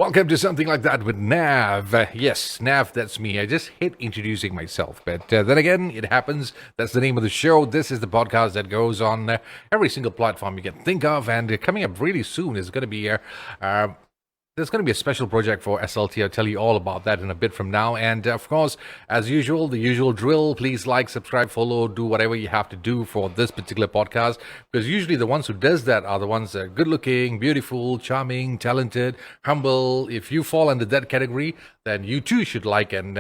Welcome to Something Like That with NAV. Yes, NAV, that's me. I just hate introducing myself, but then again, it happens. That's the name of the show. This is the podcast that goes on every single platform you can think of, and coming up really soon is going to be there's going to be a special project for SLT. I'll tell you all about that in a bit from now. And of course, as usual, the usual drill. Please like, subscribe, follow, do whatever you have to do for this particular podcast. Because usually the ones who does that are the ones that are good looking, beautiful, charming, talented, humble. If you fall under that category, then you too should like and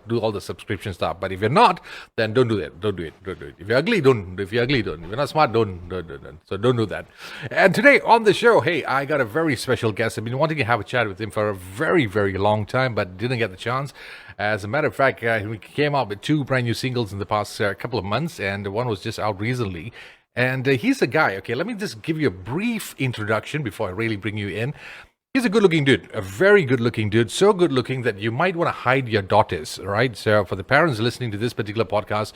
do all the subscription stuff. But if you're not, then don't do it. Don't do it. If you're ugly, don't. If you're ugly, don't. If you're not smart, don't. So don't do that. And today on the show, hey, I got a very special guest. I've been wanting to have a chat with him for a very, very long time, but didn't get the chance. As a matter of fact, we came out with two brand new singles in the past couple of months, and one was just out recently. And he's a guy. Okay, let me just give you a brief introduction before I really bring you in. He's a good-looking dude, a very good-looking dude, so good-looking that you might want to hide your daughters, right? So for the parents listening to this particular podcast,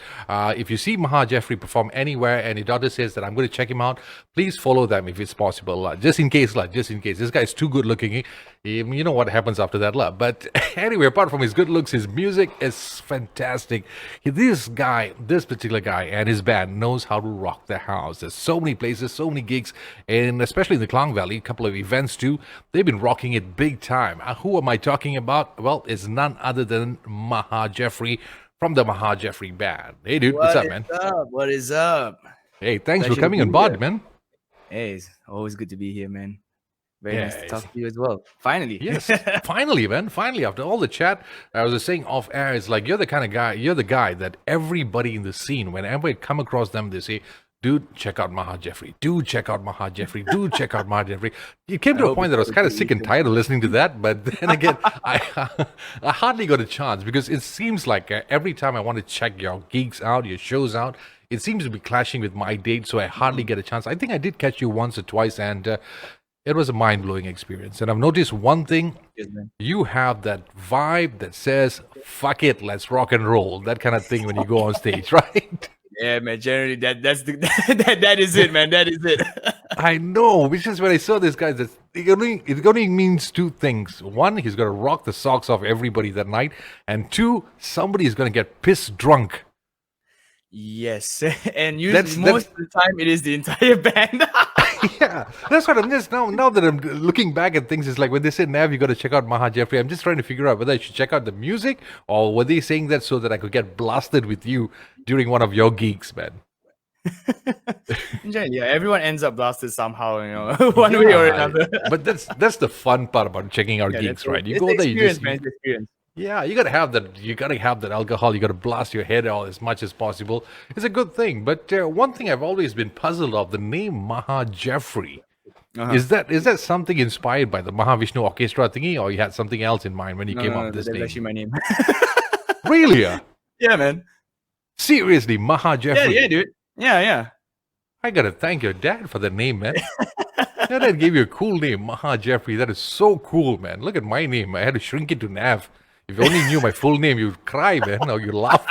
if you see MAHA Jeffery perform anywhere and your daughter says that I'm going to check him out, please follow them if it's possible, just in case. This guy is too good-looking. You know what happens after that, But anyway, apart from his good looks, his music is fantastic. This particular guy and his band knows how to rock the house. There's so many places, so many gigs, and especially in the Klang Valley, a couple of events too. They've been rocking it big time. Who am I talking about? Well, it's none other than MAHA Jeffery from the MAHA Jeffery band. Hey, dude, what's up, man? What is up? Hey, thanks for coming on board, man. Hey, it's always good to be here, man. Very nice to talk to you as well. Finally. Yes, finally, man. Finally, after all the chat, I was just saying off air, it's like you're the guy that everybody in the scene, whenever I come across them, they say, dude, check out MAHA Jeffery. Dude, check out MAHA Jeffery. Dude, check out MAHA Jeffery. It came to a point that I was kind of sick and tired of listening to that. But then again, I hardly got a chance because it seems like every time I want to check your gigs out, your shows out, it seems to be clashing with my date. So I hardly get a chance. I think I did catch you once or twice, and it was a mind-blowing experience. And I've noticed one thing. You have that vibe that says, fuck it, let's rock and roll. That kind of thing when you go on stage, right? Yeah, man. Generally, that is it, man. That is it. I know. Which is when I saw this guy, it only means two things. One, he's going to rock the socks off everybody that night. And two, somebody is going to get pissed drunk. Yes. And usually, most of the time, it is the entire band. Yeah, that's what I'm just now that I'm looking back at things. It's like when they say Nav, you got to check out MAHA Jeffery. I'm just trying to figure out whether I should check out the music or were they saying that so that I could get blasted with you during one of your gigs, man. Yeah, everyone ends up blasted somehow, one way or another. But that's the fun part about checking out gigs, right? You go there, you just experience. Yeah, you gotta have that. You gotta have that alcohol. You gotta blast your head out as much as possible. It's a good thing. But one thing I've always been puzzled of: the name MAHA Jeffery. Is that something inspired by the Mahavishnu Orchestra thingy, or you had something else in mind when you came up with this name? That's actually my name. Really? Yeah, man. Seriously, MAHA Jeffery. Yeah, dude. Yeah. I gotta thank your dad for the name, man. Your dad gave you a cool name, MAHA Jeffery. That is so cool, man. Look at my name. I had to shrink it to Nav. If you only knew my full name, you'd cry, man, or you'd laugh.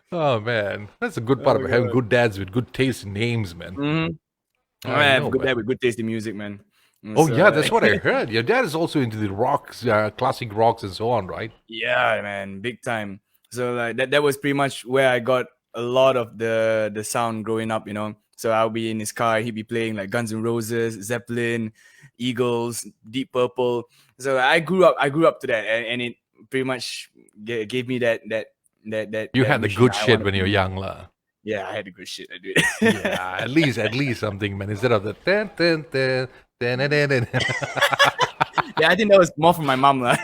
Oh, man. That's a good part of having good dads with good taste in names, man. Mm-hmm. I have a good dad with good taste in music, man. Yeah, that's what I heard. Your dad is also into the rocks, classic rocks and so on, right? Yeah, man, big time. So like that was pretty much where I got a lot of the sound growing up, So I'll be in his car, he'd be playing like Guns N' Roses, Zeppelin, Eagles, Deep Purple. So I grew up to that, and it pretty much gave me that. You had the good shit when you were young, lah. Yeah, I had the good shit. I do. Yeah, at least something, man. Instead of the Yeah, I think that was more from my mom, lah.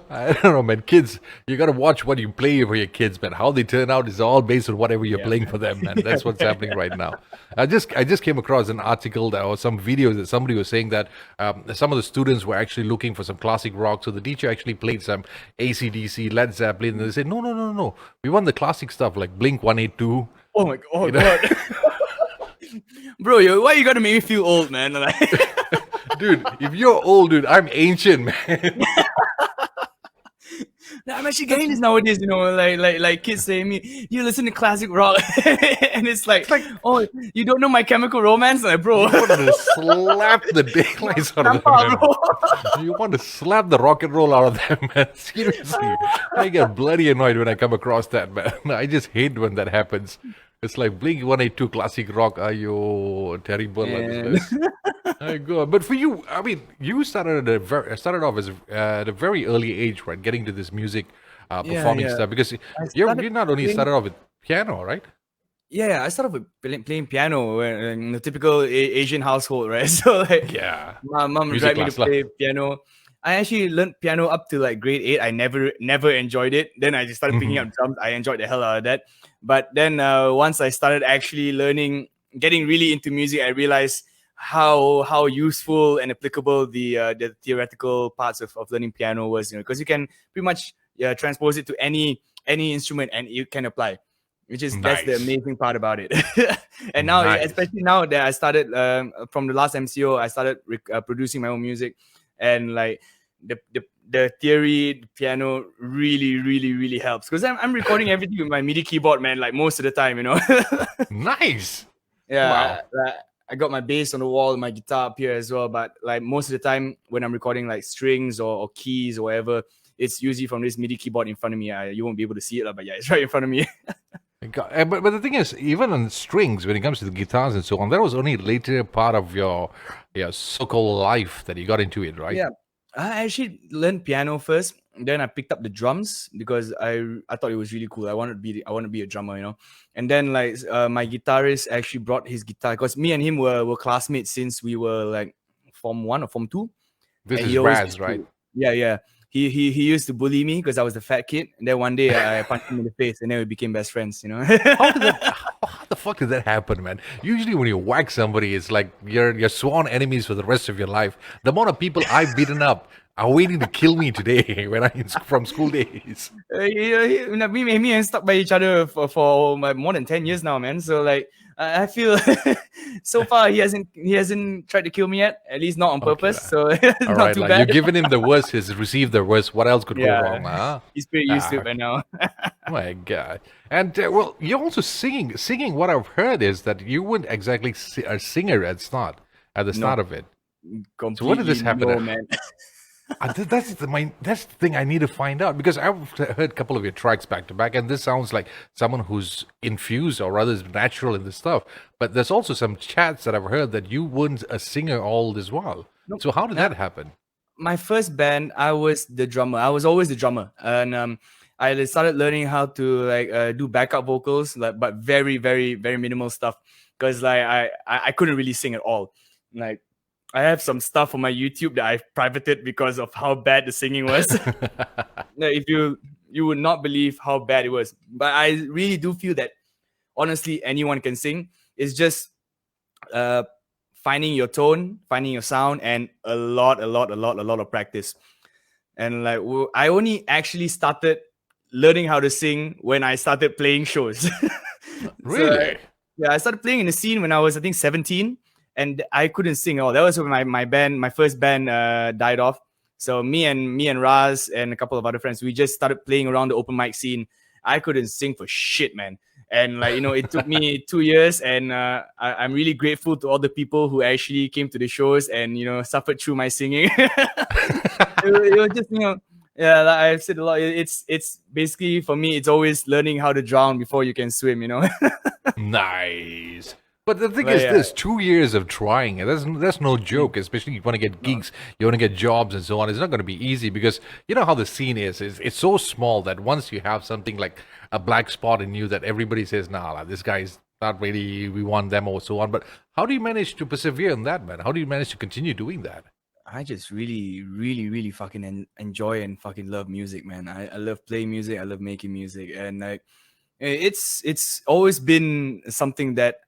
I don't know, man. Kids, you got to watch what you play for your kids, man. How they turn out is all based on whatever you're playing for them, man. That's what's happening right now. I just came across an article or some videos that somebody was saying that some of the students were actually looking for some classic rock. So the teacher actually played some AC/DC, Led Zeppelin, and they said, no. We want the classic stuff like Blink 182. Oh my God. Bro, why you got to make me feel old, man? Dude, if you're old, dude, I'm ancient, man. I'm actually getting this nowadays, you know, like kids saying me, you listen to classic rock, and it's like, oh, you don't know My Chemical Romance, like, bro. You wanted to slap the daylights out of them, Nampak, man. bro. You want to slap the rock and roll out of them, man. Seriously. I get bloody annoyed when I come across that, man. I just hate when that happens. It's like Blink 182 classic rock. Are you terrible at And this? I go. But for you, I mean, you started off as at a very early age, right? Getting to this music, performing yeah. stuff, because I you started not only playing, started off with piano, right? yeah, I started with playing piano in the typical Asian household, right? So like, Yeah, my mom music dragged me to class lah. play piano. I actually learned piano up to like grade 8. I never enjoyed it. Then I just started picking Mhm. up drums. I enjoyed the hell out of that. But then once I started actually learning, getting really into music, I realized how useful and applicable the theoretical parts of learning piano was. You know, because you can pretty much transpose it to any instrument and you can apply. Which is that's the Nice, amazing part about it. And now, nice. especially now that I started from the last MCO, I started producing my own music, and like the theory, the piano really helps because I'm recording everything with my MIDI keyboard, man. Like most of the time, you know. Nice. Yeah, Wow. I got my bass on the wall, my guitar up here as well. But like most of the time when I'm recording like strings or keys or whatever, it's usually from this MIDI keyboard in front of me. You won't be able to see it, but yeah, it's right in front of me. But the thing is, even on strings, when it comes to the guitars and so on, that was only later part of your so-called life that you got into it, right? Yeah, I actually learned piano first. Then I picked up the drums because I thought it was really cool. I want to be a drummer, you know. And then like my guitarist actually brought his guitar because me and him were classmates since we were like Form 1 or Form 2. This And is he always Raz, used right? to, yeah. He used to bully me because I was the fat kid. And then one day I punched him in the face, and then we became best friends, you know. How did that? How the fuck did that happen, man? Usually, when you whack somebody, it's like you're sworn enemies for the rest of your life. The amount of people I've beaten up are waiting to kill me today when I'm from school days. Me and stuck by each other for like more than 10 years now, man. So like I feel so far he hasn't tried to kill me yet, at least not on Okay, purpose. So all not right, too like you've bad. given him the worst, he's received the worst. What else could go Yeah, wrong, huh? he's pretty used to Ah, it by now. my God. And well, you're also singing. Singing, what I've heard is that you weren't exactly a singer at the start No, of it. So when did completely this happen? no, man. That's the thing I need to find out because I've heard a couple of your tracks back to back, and this sounds like someone who's infused or rather is natural in this stuff. But there's also some chats that I've heard that you weren't a singer all this while. Nope. So how did Nah, that happen? my first band, I was the drummer. I was always the drummer, and I started learning how to like do backup vocals, like but very minimal stuff, because like I couldn't really sing at all. Like I have some stuff on my YouTube that I've privated because of how bad the singing was. Like, if you would not believe how bad it was, but I really do feel that honestly anyone can sing. It's just uh finding your tone, finding your sound, and a lot of practice. And like I only actually started learning how to sing when I started playing shows. So Really? yeah, I started playing in the scene when I was, I think, 17, and I couldn't sing at all. That was when my first band died off. So me and Raz and a couple of other friends, we just started playing around the open mic scene. I couldn't sing for shit, man. And like, you know, it took me 2 years, and I'm really grateful to all the people who actually came to the shows and, you know, suffered through my singing. It was just, you know, yeah, like I've said a lot. It's basically, for me, it's always learning how to drown before you can swim, you know. Nice. But the thing But is, yeah, this 2 years of trying, and that's no joke. Especially you want to get no, gigs, you want to get jobs, and so on. It's not going to be easy because you know how the scene is. It's so small that once you have something like a black spot in you, that everybody says, "Nah, lah, this guy's not really. We want them," or so on. But how do you manage to persevere in that, man? How do you manage to continue doing that? I just really fucking enjoy and fucking love music, man. I love playing music. I love making music, and like it's always been something that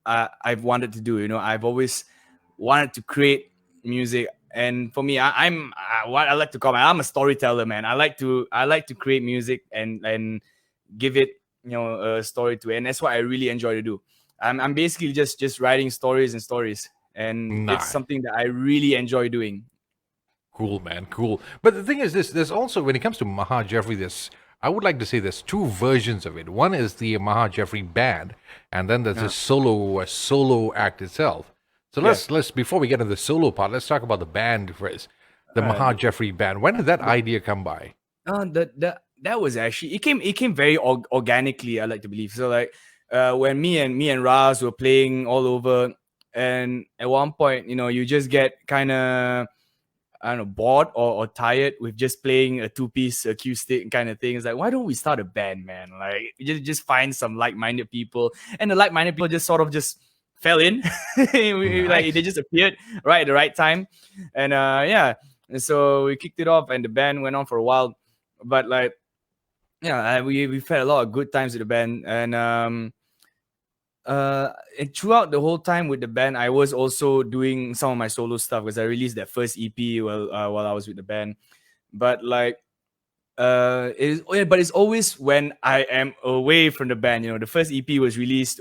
I've wanted to do. You know, I've always wanted to create music, and for me, I'm what I like to call I'm a storyteller, man. I like to create music and give it, you know, a story to it, and that's what I really enjoy to do. I'm basically just writing stories and stories, and it's Nah. something that I really enjoy doing. Cool, man, cool. But the thing is, there's also, when it comes to Maha Jeffrey, I would like to say there's two versions of it. One is the Maha Jeffrey band, and then there's a solo act itself. So let's before we get into the solo part, let's talk about the band first. The Maha Jeffrey band. When did that idea come by? That was actually it came very organically, I like to believe. So like when me and Raz were playing all over, and at one point, you just get kind of, I don't know, bored or tired with just playing a two-piece acoustic kind of thing. It's like, why don't we start a band, man? Like, just find some like-minded people, and the like-minded people just sort of just fell in. Like they just appeared right at the right time, and and so we kicked it off, and the band went on for a while. But like, we've had a lot of good times with the band, and throughout the whole time with the band, I was also doing some of my solo stuff because I released that first EP while I was with the band. But like, but it's always when I am away from the band. The first EP was released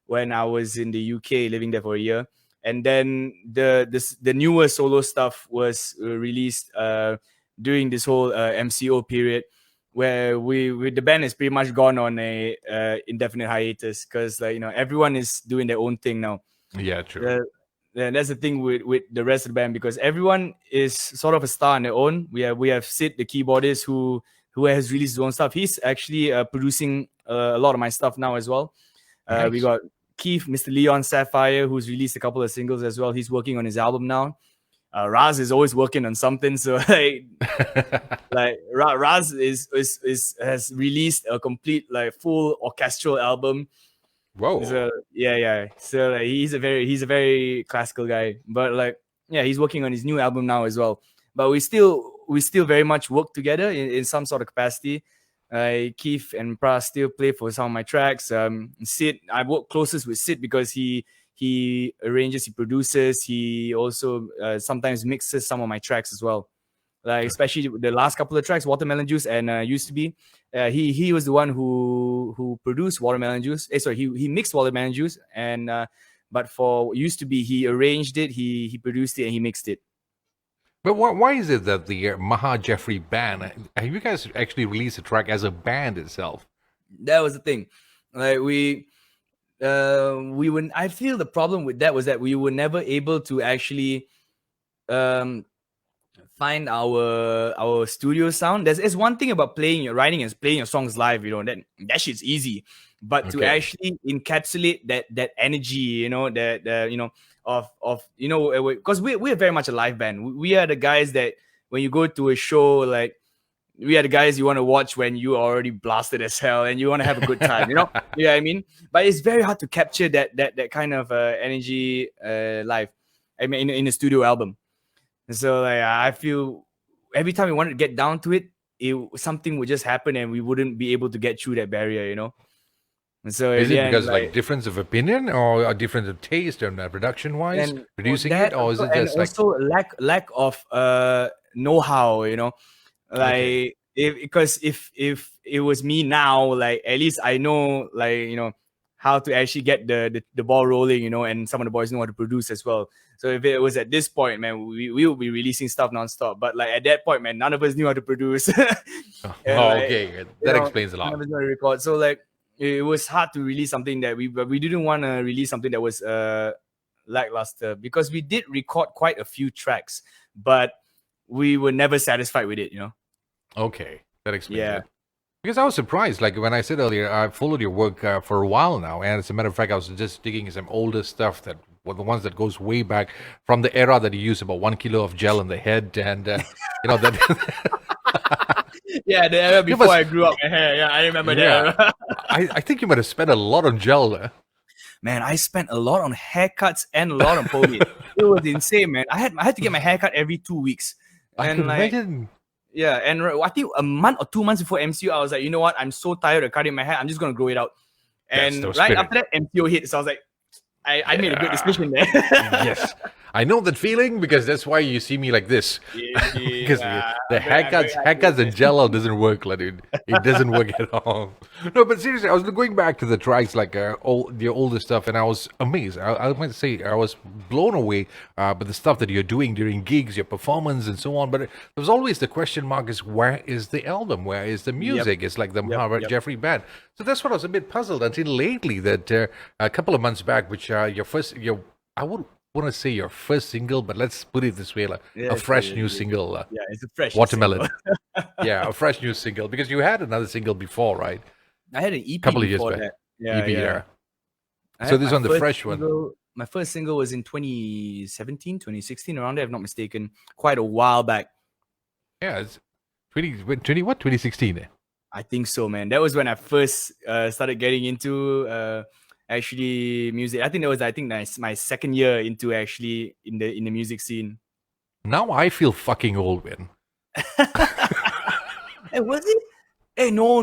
when I was in the UK, living there for a year, and then the newer solo stuff was released during this whole MCO period, where the band is pretty much gone on a indefinite hiatus because everyone is doing their own thing now. Yeah, true. That's the thing with the rest of the band, because everyone is sort of a star on their own. We have Sid, the keyboardist, who has released his own stuff. He's actually producing a lot of my stuff now as well. Nice. We got Keith, Mr. Leon Sapphire, who's released a couple of singles as well. He's working on his album now. Raz is always working on something, so like Raz has released a complete full orchestral album. Whoa. So so he's a very classical guy, but he's working on his new album now as well. But we still very much work together in some sort of capacity. Keith and Pras still play for some of my tracks. Sid, I work closest with Sid because he arranges, he produces, he also sometimes mixes some of my tracks as well. Especially the last couple of tracks, Watermelon Juice and Used to Be. He was the one who produced Watermelon Juice. He mixed Watermelon Juice, and but for Used to Be, he arranged it, he produced it, and he mixed it. But why is it that the Maha Jeffrey band, have you guys actually released a track as a band itself? That was the thing. I feel the problem with that was that we were never able to actually find our studio sound. There's one thing about writing and playing your songs live, that shit's easy. But to actually encapsulate that energy, because we're very much a live band. We are the guys that when you go to a show, we are the guys you want to watch when you are already blasted as hell and you want to have a good time, Yeah, I mean, but it's very hard to capture that kind of energy live. I mean, in a studio album. So I feel every time we wanted to get down to it, something would just happen and we wouldn't be able to get through that barrier, And so is it because difference of opinion or a difference of taste and production wise, producing it, or is it just also lack of know-how, because if it was me now, at least I know how to actually get the ball rolling, and some of the boys know how to produce as well. So if it was at this point, man, we will be releasing stuff nonstop. But at that point, man, none of us knew how to produce. Okay, that explains a lot. None of us knew how to record. So it was hard to release something that we didn't want to release something that was lackluster, because we did record quite a few tracks, but we were never satisfied with it, Okay, that explains it. Because I was surprised, when I said earlier, I've followed your work for a while now, and as a matter of fact, I was just digging some older stuff that were the ones that goes way back from the era that you used about 1 kilo of gel in the head, and that. Yeah, the era before I grew up my hair. Yeah, I remember that era. I think you might have spent a lot on gel there. Man, I spent a lot on haircuts and a lot on pony. It was insane, man. I had to get my haircut every 2 weeks. I can imagine. Yeah, and I think a month or 2 months before MCO, I was like, you know what? I'm so tired of cutting my hair. I'm just gonna grow it out. And right after that, MCO hit, so I was like, I made a good decision there. Yes, I know that feeling because that's why you see me like this. Because the haircuts and jello doesn't work, like, dude. It doesn't work at all. No, but seriously, I was going back to the tracks, like the older stuff, and I was amazed. I might say I was blown away by the stuff that you're doing during gigs, your performance, and so on. But there was always the question mark: is where is the album? Where is the music? It's like the MAHA Jeffrey band. So that's what I was a bit puzzled until lately. That a couple of months back, which I would want to say your first single, but let's put it this way, like a fresh new single. Yeah, it's a fresh Watermelon. Yeah, a fresh new single, because you had another single before, right? I had an EP Couple of years before back. that. Yeah, EP, yeah. So this one, the fresh one. My first single was in 2017, 2016, around there, if I'm not mistaken. Quite a while back. Yeah, it's 20 what? 2016. I think so, man. That was when I first started getting into actually music. I think that was my second year into actually in the music scene. Now I feel fucking old, man. Hey, was it? Hey, no.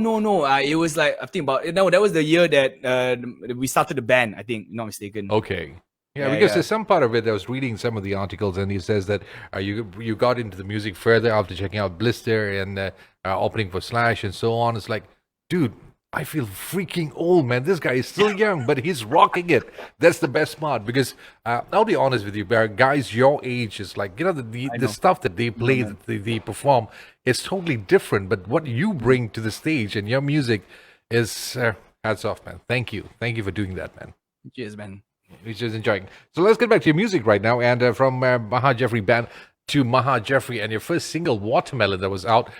It was like, I think about it. No, that was the year that we started the band, I think, not mistaken. Okay. Yeah, because there's some part of it, I was reading some of the articles, and he says that you got into the music further after checking out Blister and opening for Slash and so on. It's like, dude, I feel freaking old, man. This guy is still young, but he's rocking it. That's the best part, because I'll be honest with you, guys your age is like, the stuff that they play, that they perform, is totally different. But what you bring to the stage and your music is hats off, man. Thank you for doing that, man. Cheers, man. We're just enjoying. So let's get back to your music right now, and from MAHA Jeffrey band to MAHA Jeffrey and your first single, Watermelon, that was out.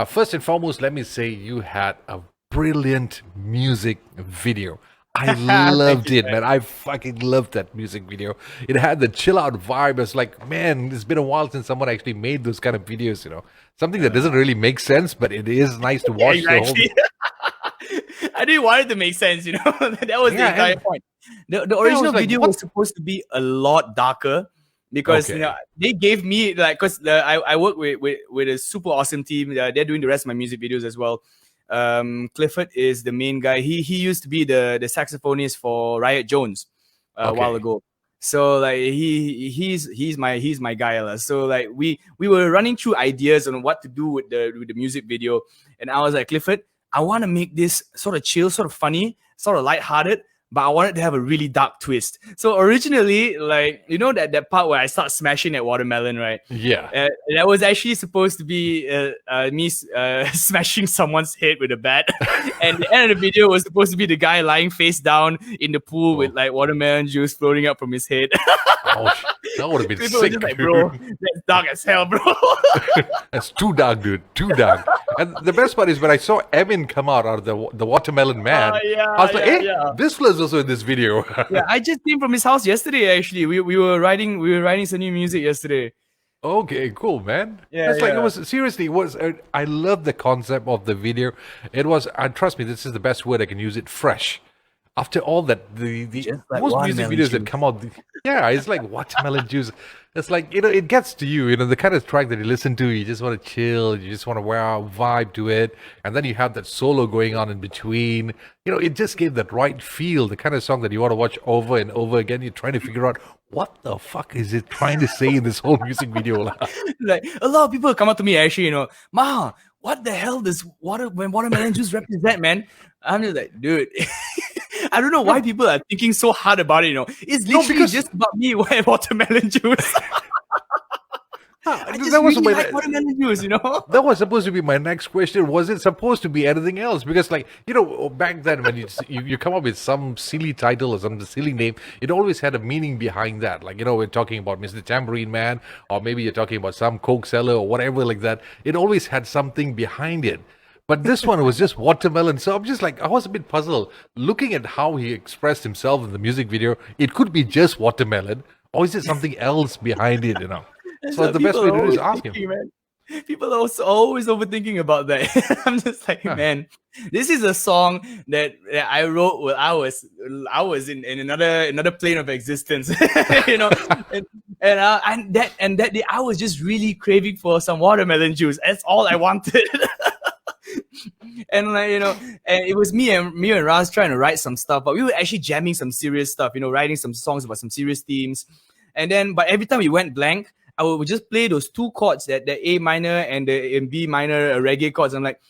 First and foremost, let me say you had a brilliant music video. I loved it, man. I fucking loved that music video. It had the chill out vibe. It's like, man, it's been a while since someone actually made those kind of videos, Something that doesn't really make sense, but it is nice to watch the whole. I didn't want it to make sense, That was the entire point. The original video was supposed to be a lot darker, because they gave me, like, because I work with a super awesome team. They're doing the rest of my music videos as well. Clifford is the main guy. He used to be the saxophonist for Riot Jones a while ago. So like he's my guy. So like we were running through ideas on what to do with the music video, and I was like, Clifford, I want to make this sort of chill, sort of funny, sort of lighthearted, but I wanted to have a really dark twist. So originally, like, that part where I start smashing that watermelon, right? Yeah. That was actually supposed to be me smashing someone's head with a bat. And the end of the video was supposed to be the guy lying face down in the pool with like watermelon juice floating out from his head. That would have been People sick, just like, bro, that's dark as hell, bro. That's too dark, dude. Too dark. And the best part is when I saw Emin come out of the Watermelon Man, I was like, this was also in this video. Yeah, I just came from his house yesterday, actually. We were writing some new music yesterday. Okay, cool, man. Yeah, like, it was seriously, I love the concept of the video. It was, trust me, this is the best word I can use it, fresh. After all that, the like most music videos that come out, it's like watermelon juice. It's like, it gets to you, the kind of track that you listen to, you just want to chill, you just want to vibe to it, and then you have that solo going on in between. It just gave that right feel, the kind of song that you want to watch over and over again. You're trying to figure out, what the fuck is it trying to say in this whole music video? Like, a lot of people come up to me, actually, Ma, what the hell does watermelon juice represent, man? I'm just like, dude, I don't know why people are thinking so hard about it, It's literally just about me wearing watermelon juice. I just really like watermelon juice, That was supposed to be my next question. Was it supposed to be anything else? Because, like, back then when you come up with some silly title or some silly name, it always had a meaning behind that. Like, we're talking about Mr. Tambourine Man, or maybe you're talking about some Coke seller or whatever like that. It always had something behind it. But this one was just watermelon. So I'm just like, I was a bit puzzled. Looking at how he expressed himself in the music video, it could be just watermelon, or is it something else behind it, So the best way to do is ask him. Man. People are always overthinking about that. I'm just like, man, this is a song that I wrote when I was in another plane of existence, and that day I was just really craving for some watermelon juice. That's all I wanted. And like, and it was me and Raz trying to write some stuff, but we were actually jamming some serious stuff, writing some songs about some serious themes. And then, but every time we went blank, I would just play those two chords, that the A minor and the B minor reggae chords. I'm like,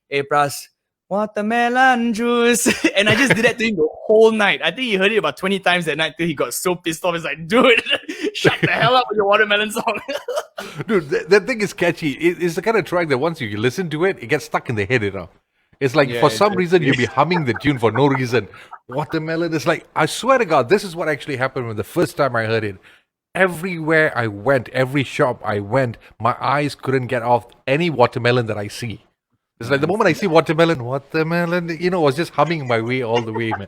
hey, Pras, watermelon juice. And I just did that to him the whole night. I think he heard it about 20 times that night till he got so pissed off. He's like, dude, shut the hell up with your watermelon song. Dude, that thing is catchy. It's the kind of track that once you listen to it, it gets stuck in the head, you know. It's like for some reason you'll be humming the tune for no reason. Watermelon is like, I swear to God, this is what actually happened when the first time I heard it. Everywhere I went, every shop I went, my eyes couldn't get off any watermelon that I see. It's like the moment I see watermelon, you know, I was just humming my way all the way, man.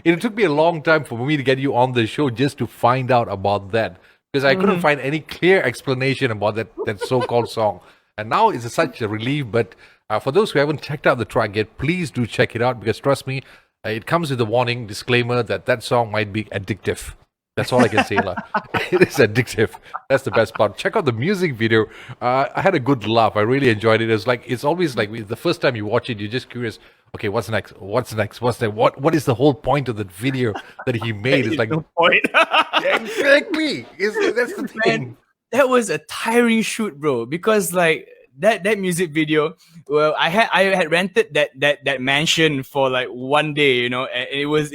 It took me a long time for me to get you on the show just to find out about that. Because I couldn't find any clear explanation about that so-called song. And now it's such a relief. But for those who haven't checked out the track yet, please do check it out. Because trust me, it comes with a warning, disclaimer that song might be addictive. That's all I can say. It is addictive. That's the best part. Check out the music video. I had a good laugh. I really enjoyed it. It's always like the first time you watch it, you're just curious. Okay, what's next? What's next? What's that? What is the whole point of the video that he made? It's like no point. Exactly. That's the thing. Man, that was a tiring shoot, bro. Because like that music video, well, I had rented that mansion for like one day, you know, and it was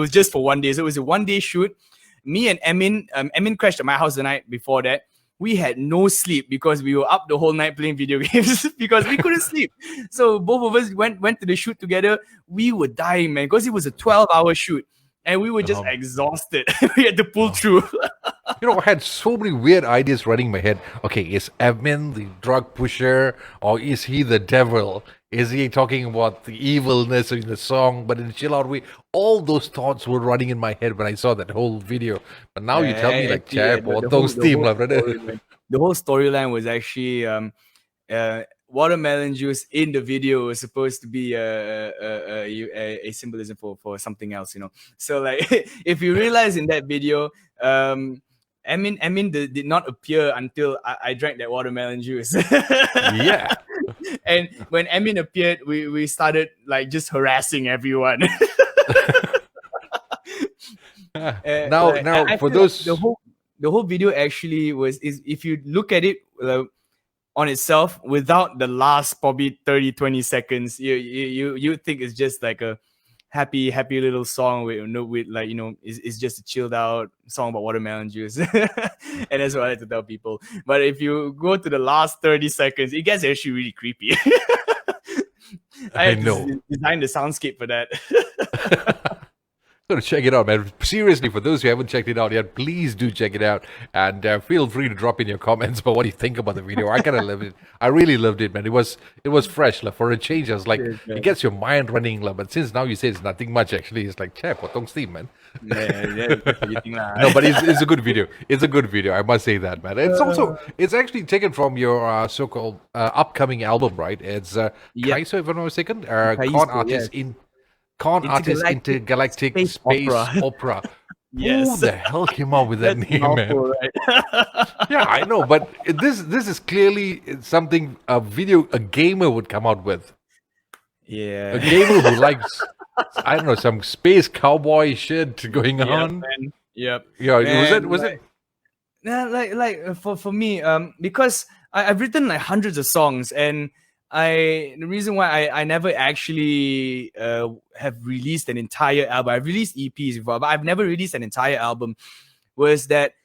just for one day. So it was a 1 day shoot. Me and Emin crashed at my house the night before that. We had no sleep because we were up the whole night playing video games because we couldn't sleep. So both of us went to the shoot together. We were dying, man, because it was a 12-hour shoot and we were just exhausted. We had to pull through. You know, I had so many weird ideas running in my head. Okay, is Emin the drug pusher or is he the devil? Is he talking about the evilness in the song, but in a chill out way? All those thoughts were running in my head when I saw that whole video. But now you tell me, like, chap, what those team, brother. The whole storyline was actually watermelon juice in the video was supposed to be a symbolism for something else, you know. So, like, if you realize in that video, Emin did not appear until I drank that watermelon juice. Yeah. And when Emin appeared, we started like just harassing everyone. Now for those like the whole video actually is if you look at it on itself without the last probably 30-20 seconds, you think it's just like a happy little song with like, you know, it's just a chilled out song about watermelon juice. And that's what I like to tell people. But if you go to the last 30 seconds, it gets actually really creepy. I know. Design the soundscape for that. Gotta check it out, man. Seriously, for those who haven't checked it out yet, please do check it out. And feel free to drop in your comments about what you think about the video. I kind of loved it. I really loved it, man. It was fresh. Like, for a change, I was like, it gets your mind running. Like, but since now you say it's nothing much, actually, it's like, chap, what don't steam, man. Yeah. No, but it's a good video. It's a good video. I must say that, man. It's actually taken from your so-called upcoming album, right? It's C.A.I.S.O, if I'm not mistaken. ARTIST Intergalactic Space Opera. Yes. Who the hell came up with that name, man? Right? Yeah, I know, but this is clearly something a gamer would come out with. Yeah. A gamer who likes, I don't know, some space cowboy shit going on. Man. Yep. Yeah, man, was it? Yeah, for me, because I've written like hundreds of songs, and the reason why I never actually have released an entire album. I've released EPs before, but I've never released an entire album. Was that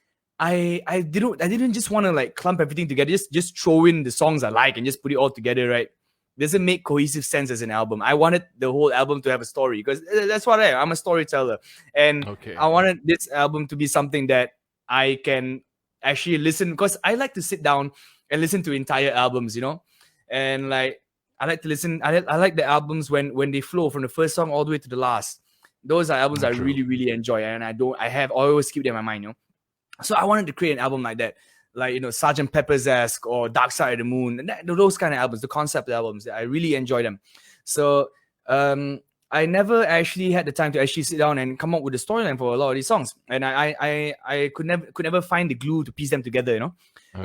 I didn't just want to like clump everything together, just throw in the songs I like and just put it all together, right? Doesn't make cohesive sense as an album. I wanted the whole album to have a story because that's what I am. I'm a storyteller, and I wanted this album to be something that I can actually listen, because I like to sit down and listen to entire albums, you know. And like I like to listen. I like the albums when they flow from the first song all the way to the last. Those are albums I really, really enjoy, and I always keep them in my mind, you know. So I wanted to create an album like that, like, you know, Sgt. Pepper's-esque or Dark Side of the Moon, and those kind of albums, the concept albums. I really enjoy them. So I never actually had the time to actually sit down and come up with a storyline for a lot of these songs, and I could never find the glue to piece them together, you know.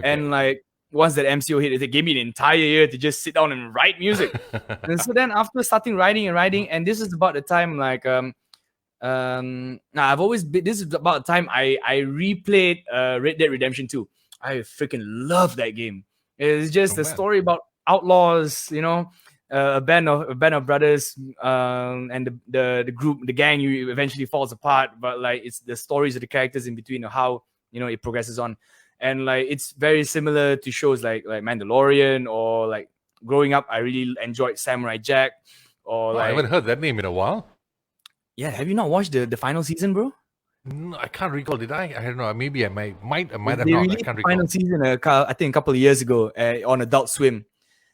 And like, once that MCO hit, it gave me an entire year to just sit down and write music. And so then after starting writing, and this is about the time like Now I've always been. This is about the time I replayed Red Dead Redemption 2. I freaking love that game. It's just Oh a man. story about outlaws, a band of brothers, and the group, the gang, you eventually falls apart. But like, it's the stories of the characters in between, of how it progresses on, and like, it's very similar to shows like Mandalorian, or like growing up, I really enjoyed Samurai Jack, or Oh, I like, haven't heard that name in a while. yeah. Have you not watched the final season, bro? No, I can't recall. Did I? I don't know. Maybe I might have They not. I released can't the final recall. season, I think, a couple of years ago, on Adult Swim.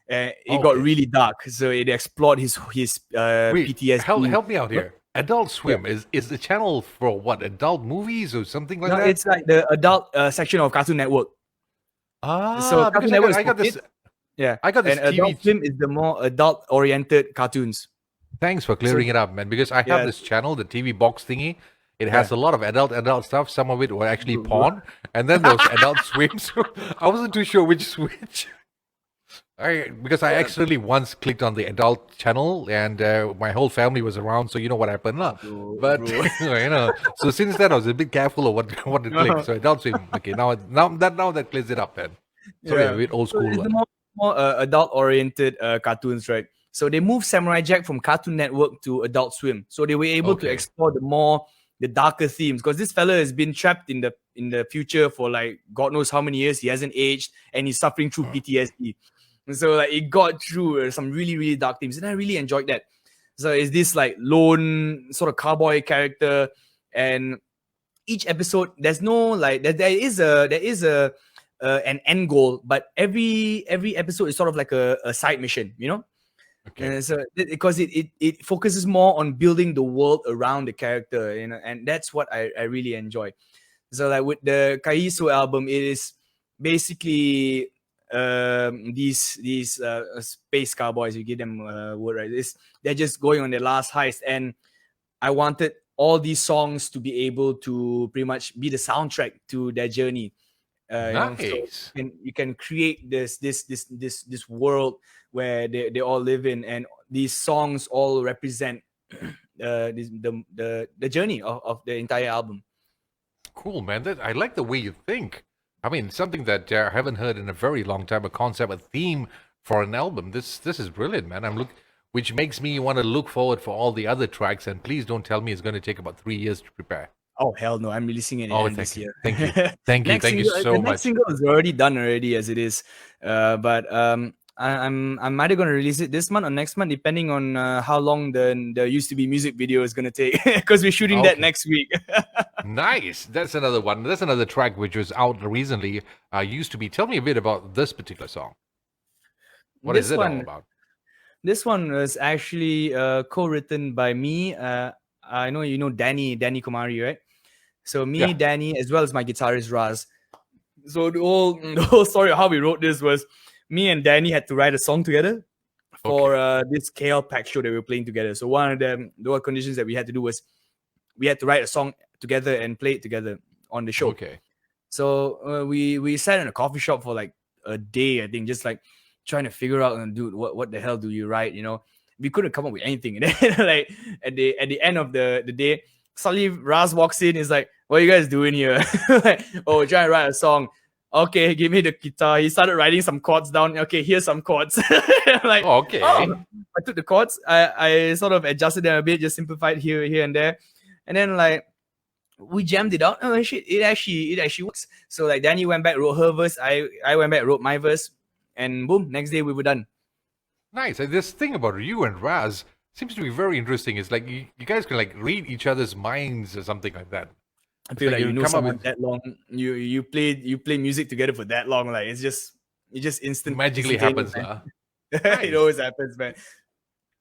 It got Okay. really dark, so it explored his Wait, PTSD. help me out What? here. Adult Yeah. Swim is the channel for what? Adult movies or something like No, that? it's like the adult section of Cartoon Network. So Ah, Cartoon because Network is I for got this kids, yeah, I got this and TV. Adult Swim is the more adult-oriented cartoons. Thanks for So clearing it up, man. Because I have yeah, this channel, the TV box thingy. It yeah. has a lot of adult stuff. Some of it were actually Bro, bro. porn, and then there was Adult Swim. So I wasn't too sure which switch. Because I accidentally once clicked on the adult channel, and my whole family was around, so you know what happened, lah. But Bro. so since then I was a bit careful of what to click. So Adult Swim. Okay, now that clears it up then. Sorry, I'm a bit old So school it's the one. more adult-oriented cartoons, right? So they moved Samurai Jack from Cartoon Network to Adult Swim. So they were able to Okay. explore the darker themes, because this fella has been trapped in the future for like God knows how many years. He hasn't aged, and he's suffering through PTSD. And so like, it got through some really, really dark themes, and I really enjoyed that. So it's this like lone sort of cowboy character, and each episode there's no like there is a an end goal, but every episode is sort of like a side mission, Okay. so because it focuses more on building the world around the character, and that's what I really enjoy. So like with the C.A.I.S.O album, it is basically these space cowboys, you give them a word, right? They're just going on their last heist, and I wanted all these songs to be able to pretty much be the soundtrack to their journey. So Nice. you can create this world where they all live in, and these songs all represent the journey of the entire album. Cool, man. I like the way you think. I mean, something that I haven't heard in a very long time. A concept, a theme for an album. This is brilliant, man. Which makes me want to look forward for all the other tracks. And please don't tell me it's going to take about 3 years to prepare. Oh hell no! I'm releasing it Oh, in this year. thank you, thank you, thank you The so next much. single is already done already as it is, but I'm either gonna release it this month or next month, depending on how long the used to be music video is gonna take, because we're shooting that Okay. next week. Nice. That's another one. That's another track which was out recently. Used to be. Tell me a bit about this particular song. What is This it all one, about? this one was actually co-written by me. I know you know Danny Kumari, right? So me, Yeah. Danny, as well as my guitarist Raz. So the whole story of how we wrote this was, me and Danny had to write a song together for this KL Pack show that we were playing together. So one of the conditions that we had to do was we had to write a song together and play it together on the show. Okay. So we sat in a coffee shop for like a day, I think, just like trying to figure out, dude, what the hell do you write? We couldn't come up with anything. And then like at the end of the day, suddenly Raz walks in. Is like, what are you guys doing here? Like, oh, we're trying to write a song. Okay, give me the guitar. He started writing some chords down. Okay, here's some chords. I'm like, Okay. oh. I took the chords. I sort of adjusted them a bit, just simplified here and there, and then like we jammed it out. Oh shit, it actually works. So like Danny went back, wrote her verse. I went back, wrote my verse, and boom, next day we were done. Nice. This thing about you and Raz seems to be very interesting. It's like you guys can like read each other's minds or something like that. I feel like like you you know come up someone with- that long. You play music together for that long. Like it just instant Magically instantaneous, happens, man. Nice. It always happens, man.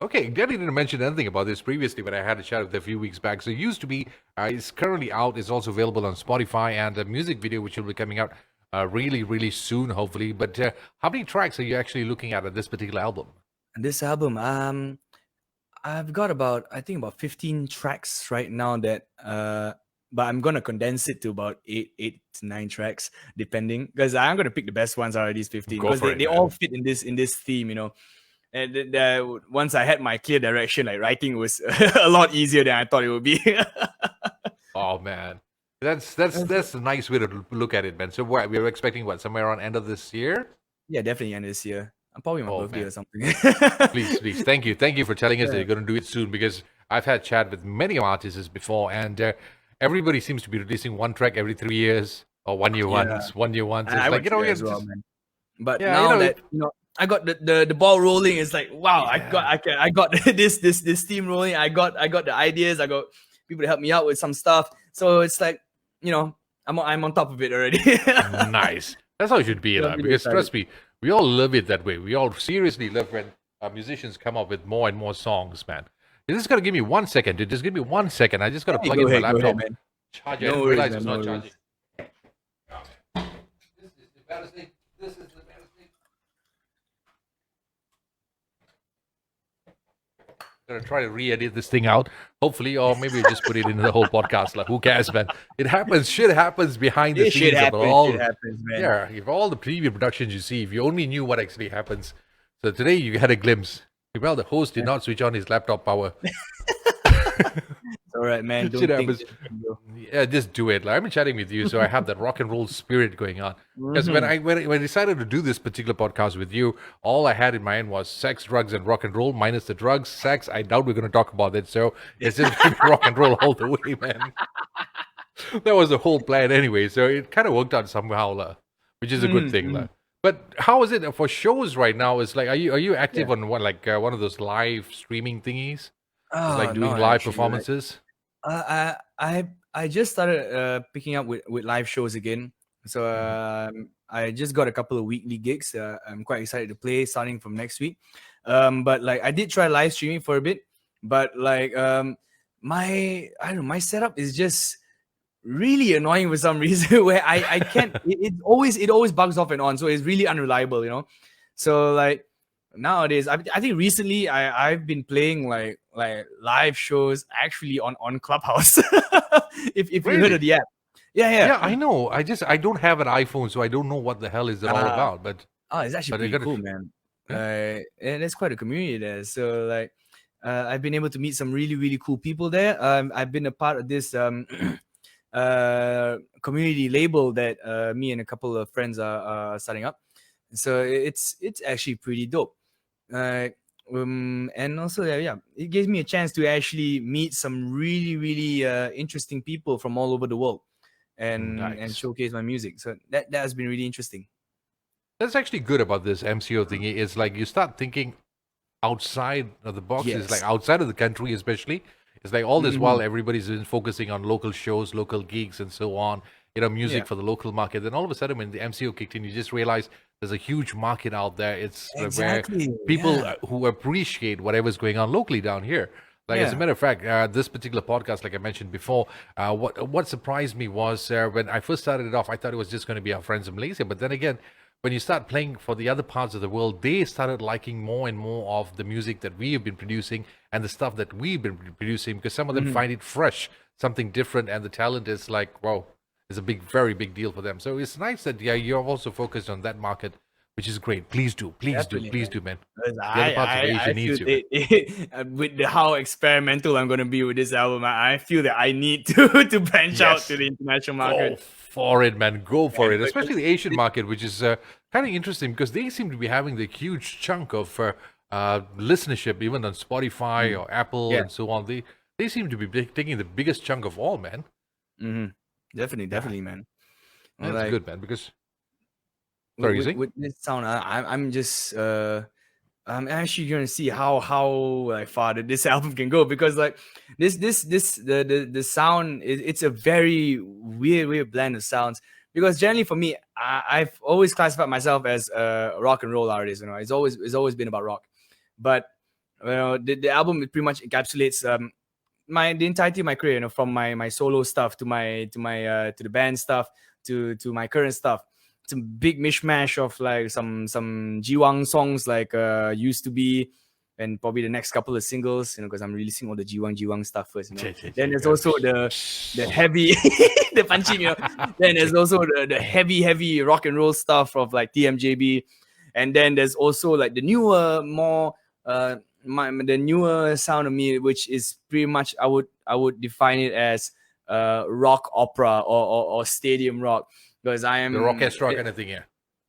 Okay, Danny didn't mention anything about this previously, but I had a chat with a few weeks back. So it used to be, it's currently out. It's also available on Spotify, and a music video which will be coming out really, really soon, hopefully. But how many tracks are you actually looking at this particular album? This album, I've got I think about 15 tracks right now that but I'm gonna condense it to about eight to 9 tracks, depending, because I'm gonna pick the best ones out of these 15, Go because for it, they man. all fit in this theme, And once I had my clear direction, like writing was a lot easier than I thought it would be. Oh man, that's a nice way to look at it, man. So what we were expecting, what, somewhere around end of this year? Yeah, definitely end this year. Probably my Oh birthday man, or something. please, thank you for telling us that Yeah. you're going to do it soon, because I've had chat with many artists before, and everybody seems to be releasing one track every 3 years, or 1 year Yeah, once, 1 year once. It's I like, went you through know, that you're as well, just, man. But yeah, you now know, that I got the ball rolling, it's like, wow, yeah. I got this team rolling. I got the ideas. I got people to help me out with some stuff. So it's like, I'm on top of it already. Nice. That's how it should be, So I'm like, really because excited. trust me, we all love it that way. We all seriously love when musicians come up with more and more songs, man. You're just gonna give me 1 second, dude. Just give me 1 second. I just gotta Hey, plug in my go ahead, laptop man. charger. I No didn't worries, realize man. it's No not worries. charging. This is the baddest thing. This is the baddest thing. Gonna try to re-edit this thing out, hopefully, or maybe we just put it into the whole podcast. Like, who cares, man? It happens. Shit happens behind the This shit scenes of happens. all. Shit happens, man. Yeah, if all the preview productions you see, if you only knew what actually happens. So today you had a glimpse. Well, the host did not switch on his laptop power. It's all right, man. Shit Don't think. happens. Yeah, just do it. Like, I've been chatting with you, so I have that rock and roll spirit going on. Because when I decided to do this particular podcast with you, all I had in mind was sex, drugs, and rock and roll. Minus the drugs, sex. I doubt we're going to talk about it. So it's just gonna be rock and roll all the way, man. That was the whole plan anyway. So it kind of worked out somehow, which is a good thing, Mm-hmm. But how is it for shows right now? Is like, are you active Yeah. on what, like one of those live streaming thingies? It's like Oh, doing no, live actually, like, performances. I just started picking up with live shows again. So Mhm. I just got a couple of weekly gigs. I'm quite excited to play starting from next week. But like I did try live streaming for a bit, but like my I don't know, my setup is just really annoying for some reason where I can't it always bugs off and on, so it's really unreliable. So like nowadays I think recently I've been playing like live shows actually on Clubhouse. If you heard Really? of the app. Yeah. Yeah, I know. I don't have an iPhone, so I don't know what the hell is it all uh, about. But it's actually I pretty gotta. cool, man. Yeah. And there's quite a community there, so like I've been able to meet some really really cool people there. I've been a part of this community label that me and a couple of friends are starting up. So it's actually pretty dope. And also yeah, it gives me a chance to actually meet some really really interesting people from all over the world and Nice. showcase my music. So that has been really interesting. That's actually good about this MCO thingy. It's like you start thinking outside of the box. Is like Yes. outside of the country, especially. It's like all this while Mhm. everybo's been focusing on local shows, local gigs, and so on. Music Yeah, for the local market. Then all of a sudden, when the MCO kicked in, you just realize there's a huge market out there. It's where exactly. people Yeah, who appreciate whatever's going on locally down here. Like, as a yeah. matter of fact, this particular podcast, like I mentioned before, what surprised me was when I first started it off, I thought it was just going to be our friends in Malaysia. But then again, when you start playing for the other parts of the world, they started liking more and more of the music that we have been producing and the stuff that we've been producing, because some of them Mhm. find it fresh, something different, and the talent is like, wow, it's a very big deal for them. So it's nice that, yeah, you're also focused on that market, which is great. Definitely, Please man. do, man. 'Cause The other parts of I Asia feel needs you, man. with how experimental I'm gonna be with this album, I feel that I need to to branch out to Yes, the international go market. for it, man. Go for And it. Especially the Asian market, which is kind of interesting because they seem to be having the huge chunk of listenership, even on Spotify or Apple yeah, and so on. They seem to be taking the biggest chunk of all, man. hmm Yeah, definitely, man. that's Like good, man. Because sorry, you saying? with this sound, I'm just I'm actually gonna see how like far this album can go, because like the sound it's a very weird blend of sounds, because generally for me I've always classified myself as a rock and roll artist. It's always been about rock, but the album pretty much encapsulates the entirety of my career, from my solo stuff to my to the band stuff to my current stuff. It's a big mishmash of like some Jiwang songs like used to be, and probably the next couple of singles, because I'm releasing all the Jiwang stuff first. Then there's also the heavy the punching, then there's also the heavy rock and roll stuff of like TMJB, and then there's also like the newer, more the newer sound of me, which is pretty much I would define it as rock opera or stadium rock, because I The am orchestra kind of thing, yeah.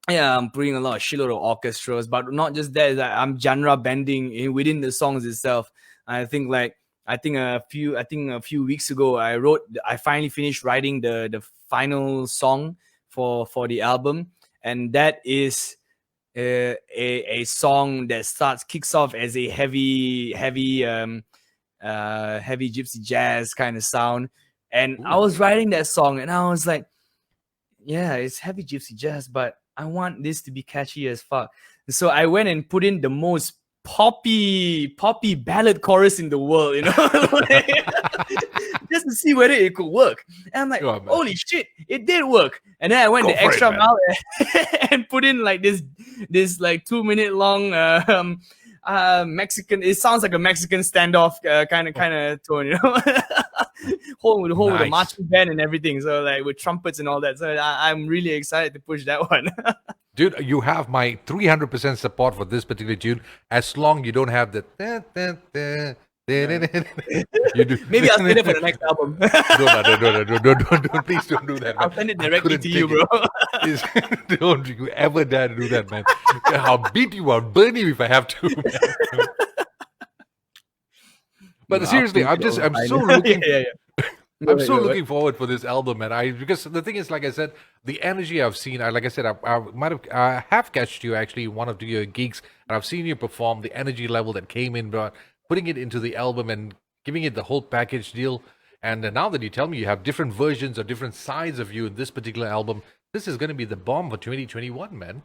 yeah, I'm putting a lot of shitload of orchestras, but not just that. I'm genre bending within the songs itself. I think a few weeks ago I finally finished writing the final song for the album, and that is a song that kicks off as a heavy gypsy jazz kind of sound. And I Ooh. was writing that song, and I was like, yeah, it's heavy gypsy jazz, but I want this to be catchy as fuck. So I went and put in the most poppy ballad chorus in the world, you know, just to see whether it could work. And I'm like, Oh, man. holy shit, it did work. And then I went Go the for it, extra man. mile and put in like this like 2-minute long Mexican. It sounds like a Mexican standoff kind of tone, you know. whole with a Nice. marching band and everything, so like with trumpets and all that. So I'm really excited to push that one. Dude, you have my 300% support for this particular tune, as long you don't have the you do. Maybe I'll send it for the next album. Don't, please don't do that, man. I'll send it directly to you, take bro. it. Don't you ever dare to do that, man. I'll beat you, I'll burn you if I have to, man. But seriously, I'm so looking I'm so looking forward for this album, man. Because the thing is, like I said, the energy I've seen. Like I said, I might have catched you actually in one of your gigs, and I've seen you perform. The energy level that came in, but putting it into the album and giving it the whole package deal. And now that you tell me you have different versions or different sides of you in this particular album, this is going to be the bomb for 2021, man.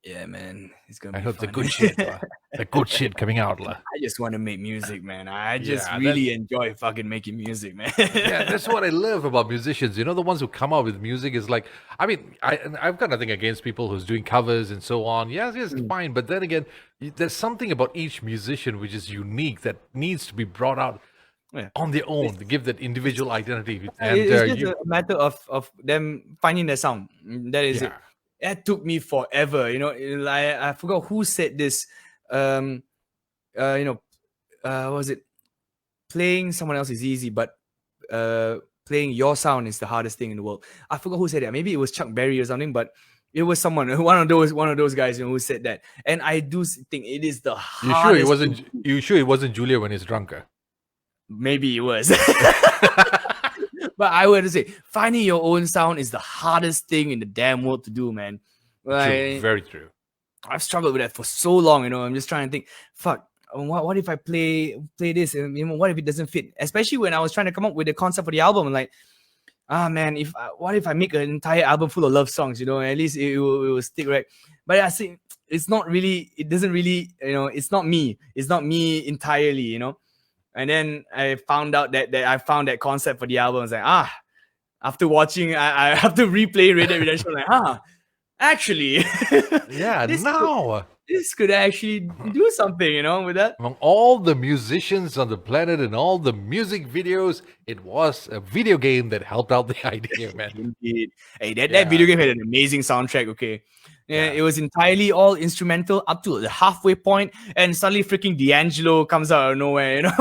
Yeah, man, it's gonna be I hope fun. the good shit, the good shit coming out, la. I just want to make music, man. I just Yeah, really enjoy fucking making music, man. Yeah, that's what I love about musicians. You know, the ones who come out with music is like, I mean, I've got nothing against people who's doing covers and so on. Yes, fine. But then again, there's something about each musician which is unique that needs to be brought out on their own to give that individual identity. And it's just a matter of them finding their sound. That is it. That took me forever, you know. Like, I forgot who said this. You know, was it playing someone else is easy, but playing your sound is the hardest thing in the world. I forgot who said that. Maybe it was Chuck Berry or something, but it was someone, one of those guys, you know, who said that. And I do think it is the hardest. You sure it wasn't Julia when he's drunker? Maybe it was. But I would say finding your own sound is the hardest thing in the damn world to do, man. Like, true, very true. I've struggled with that for so long, you know. I'm just trying to think, fuck, what if I play this, and you know, what if it doesn't fit? Especially when I was trying to come up with the concept for the album, like, man, what if I make an entire album full of love songs, you know? At least it will stick, right? But I see it doesn't really, you know, it's not me entirely, you know. And then I found out that I found that concept for the album. I was like, after watching, I have to replay Red Dead Redemption. Like, actually, this could actually do something, you know, with that. Among all the musicians on the planet and all the music videos, it was a video game that helped out the idea, man. Indeed. Hey, that video game had an amazing soundtrack, okay? Yeah, it was entirely all instrumental up to the halfway point, and suddenly freaking D'Angelo comes out of nowhere, you know?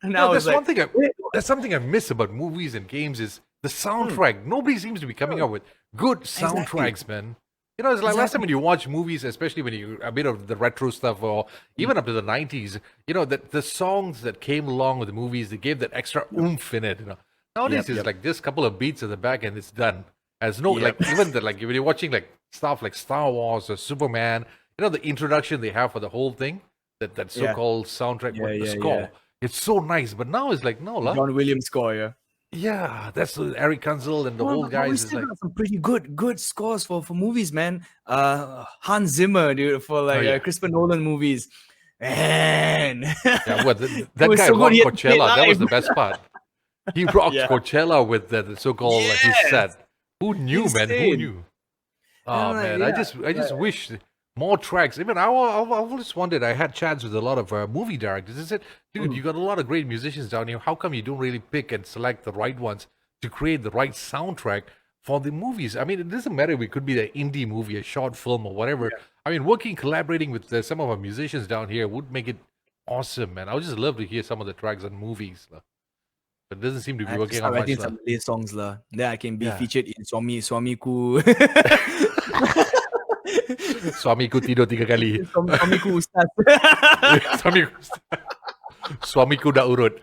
That's something I miss about movies and games is the soundtrack. Nobody seems to be coming up with good soundtracks, man. You know, it's like last time when you watch movies, especially when you a bit of the retro stuff or even up to the 90s, you know, that the songs that came along with the movies, they gave that extra oomph in it, you know. Nowadays it's like this couple of beats at the back and it's done. As no like even the like when you're watching like stuff like Star Wars or Superman, you know, the introduction they have for the whole thing, that so-called soundtrack with the score. It's so nice, but now it's like John Williams score, yeah, that's Eric Kunzel and the whole guys. We got some pretty good scores for movies, man. Hans Zimmer, dude, for like Christopher Nolan movies, man. Yeah, well, that guy so rocked Coachella. That was the best part. He rocked Coachella with the so-called his set. Who knew, man? Who knew? Oh man, I just wish more tracks. Even I've always wondered. I had chats with a lot of movie directors. I said, dude, you got a lot of great musicians down here. How come you don't really pick and select the right ones to create the right soundtrack for the movies? I mean, it doesn't matter if it could be an indie movie, a short film, or whatever. I mean, collaborating with some of our musicians down here would make it awesome, man. I would just love to hear some of the tracks on movies, lah. But it doesn't seem to I be have to working start out much, writing lah. some Malay songs lah. Then I can be Yeah. featured in Suamiku. Suamiku tidur 3 kali. Suamiku Ustaz. Suamiku dah urut.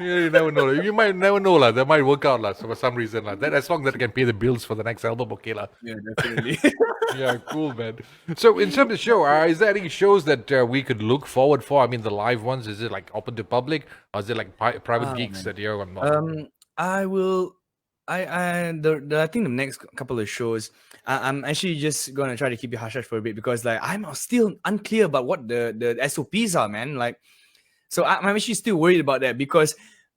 You never know. You might never know, lah. That might work out, lah. So for some reason, lah. That as long as that can pay the bills for the next album, okay, lah. Yeah, definitely. Yeah, cool, man. So in terms of the show, is there any shows that we could look forward for? I mean, the live ones. Is it like open to public, or is it like private gigs that you're on? I will. I think the next couple of shows, I'm actually just gonna try to keep it hush hush for a bit because like I'm still unclear about what the SOPs are, man. Like, so I'm actually still worried about that because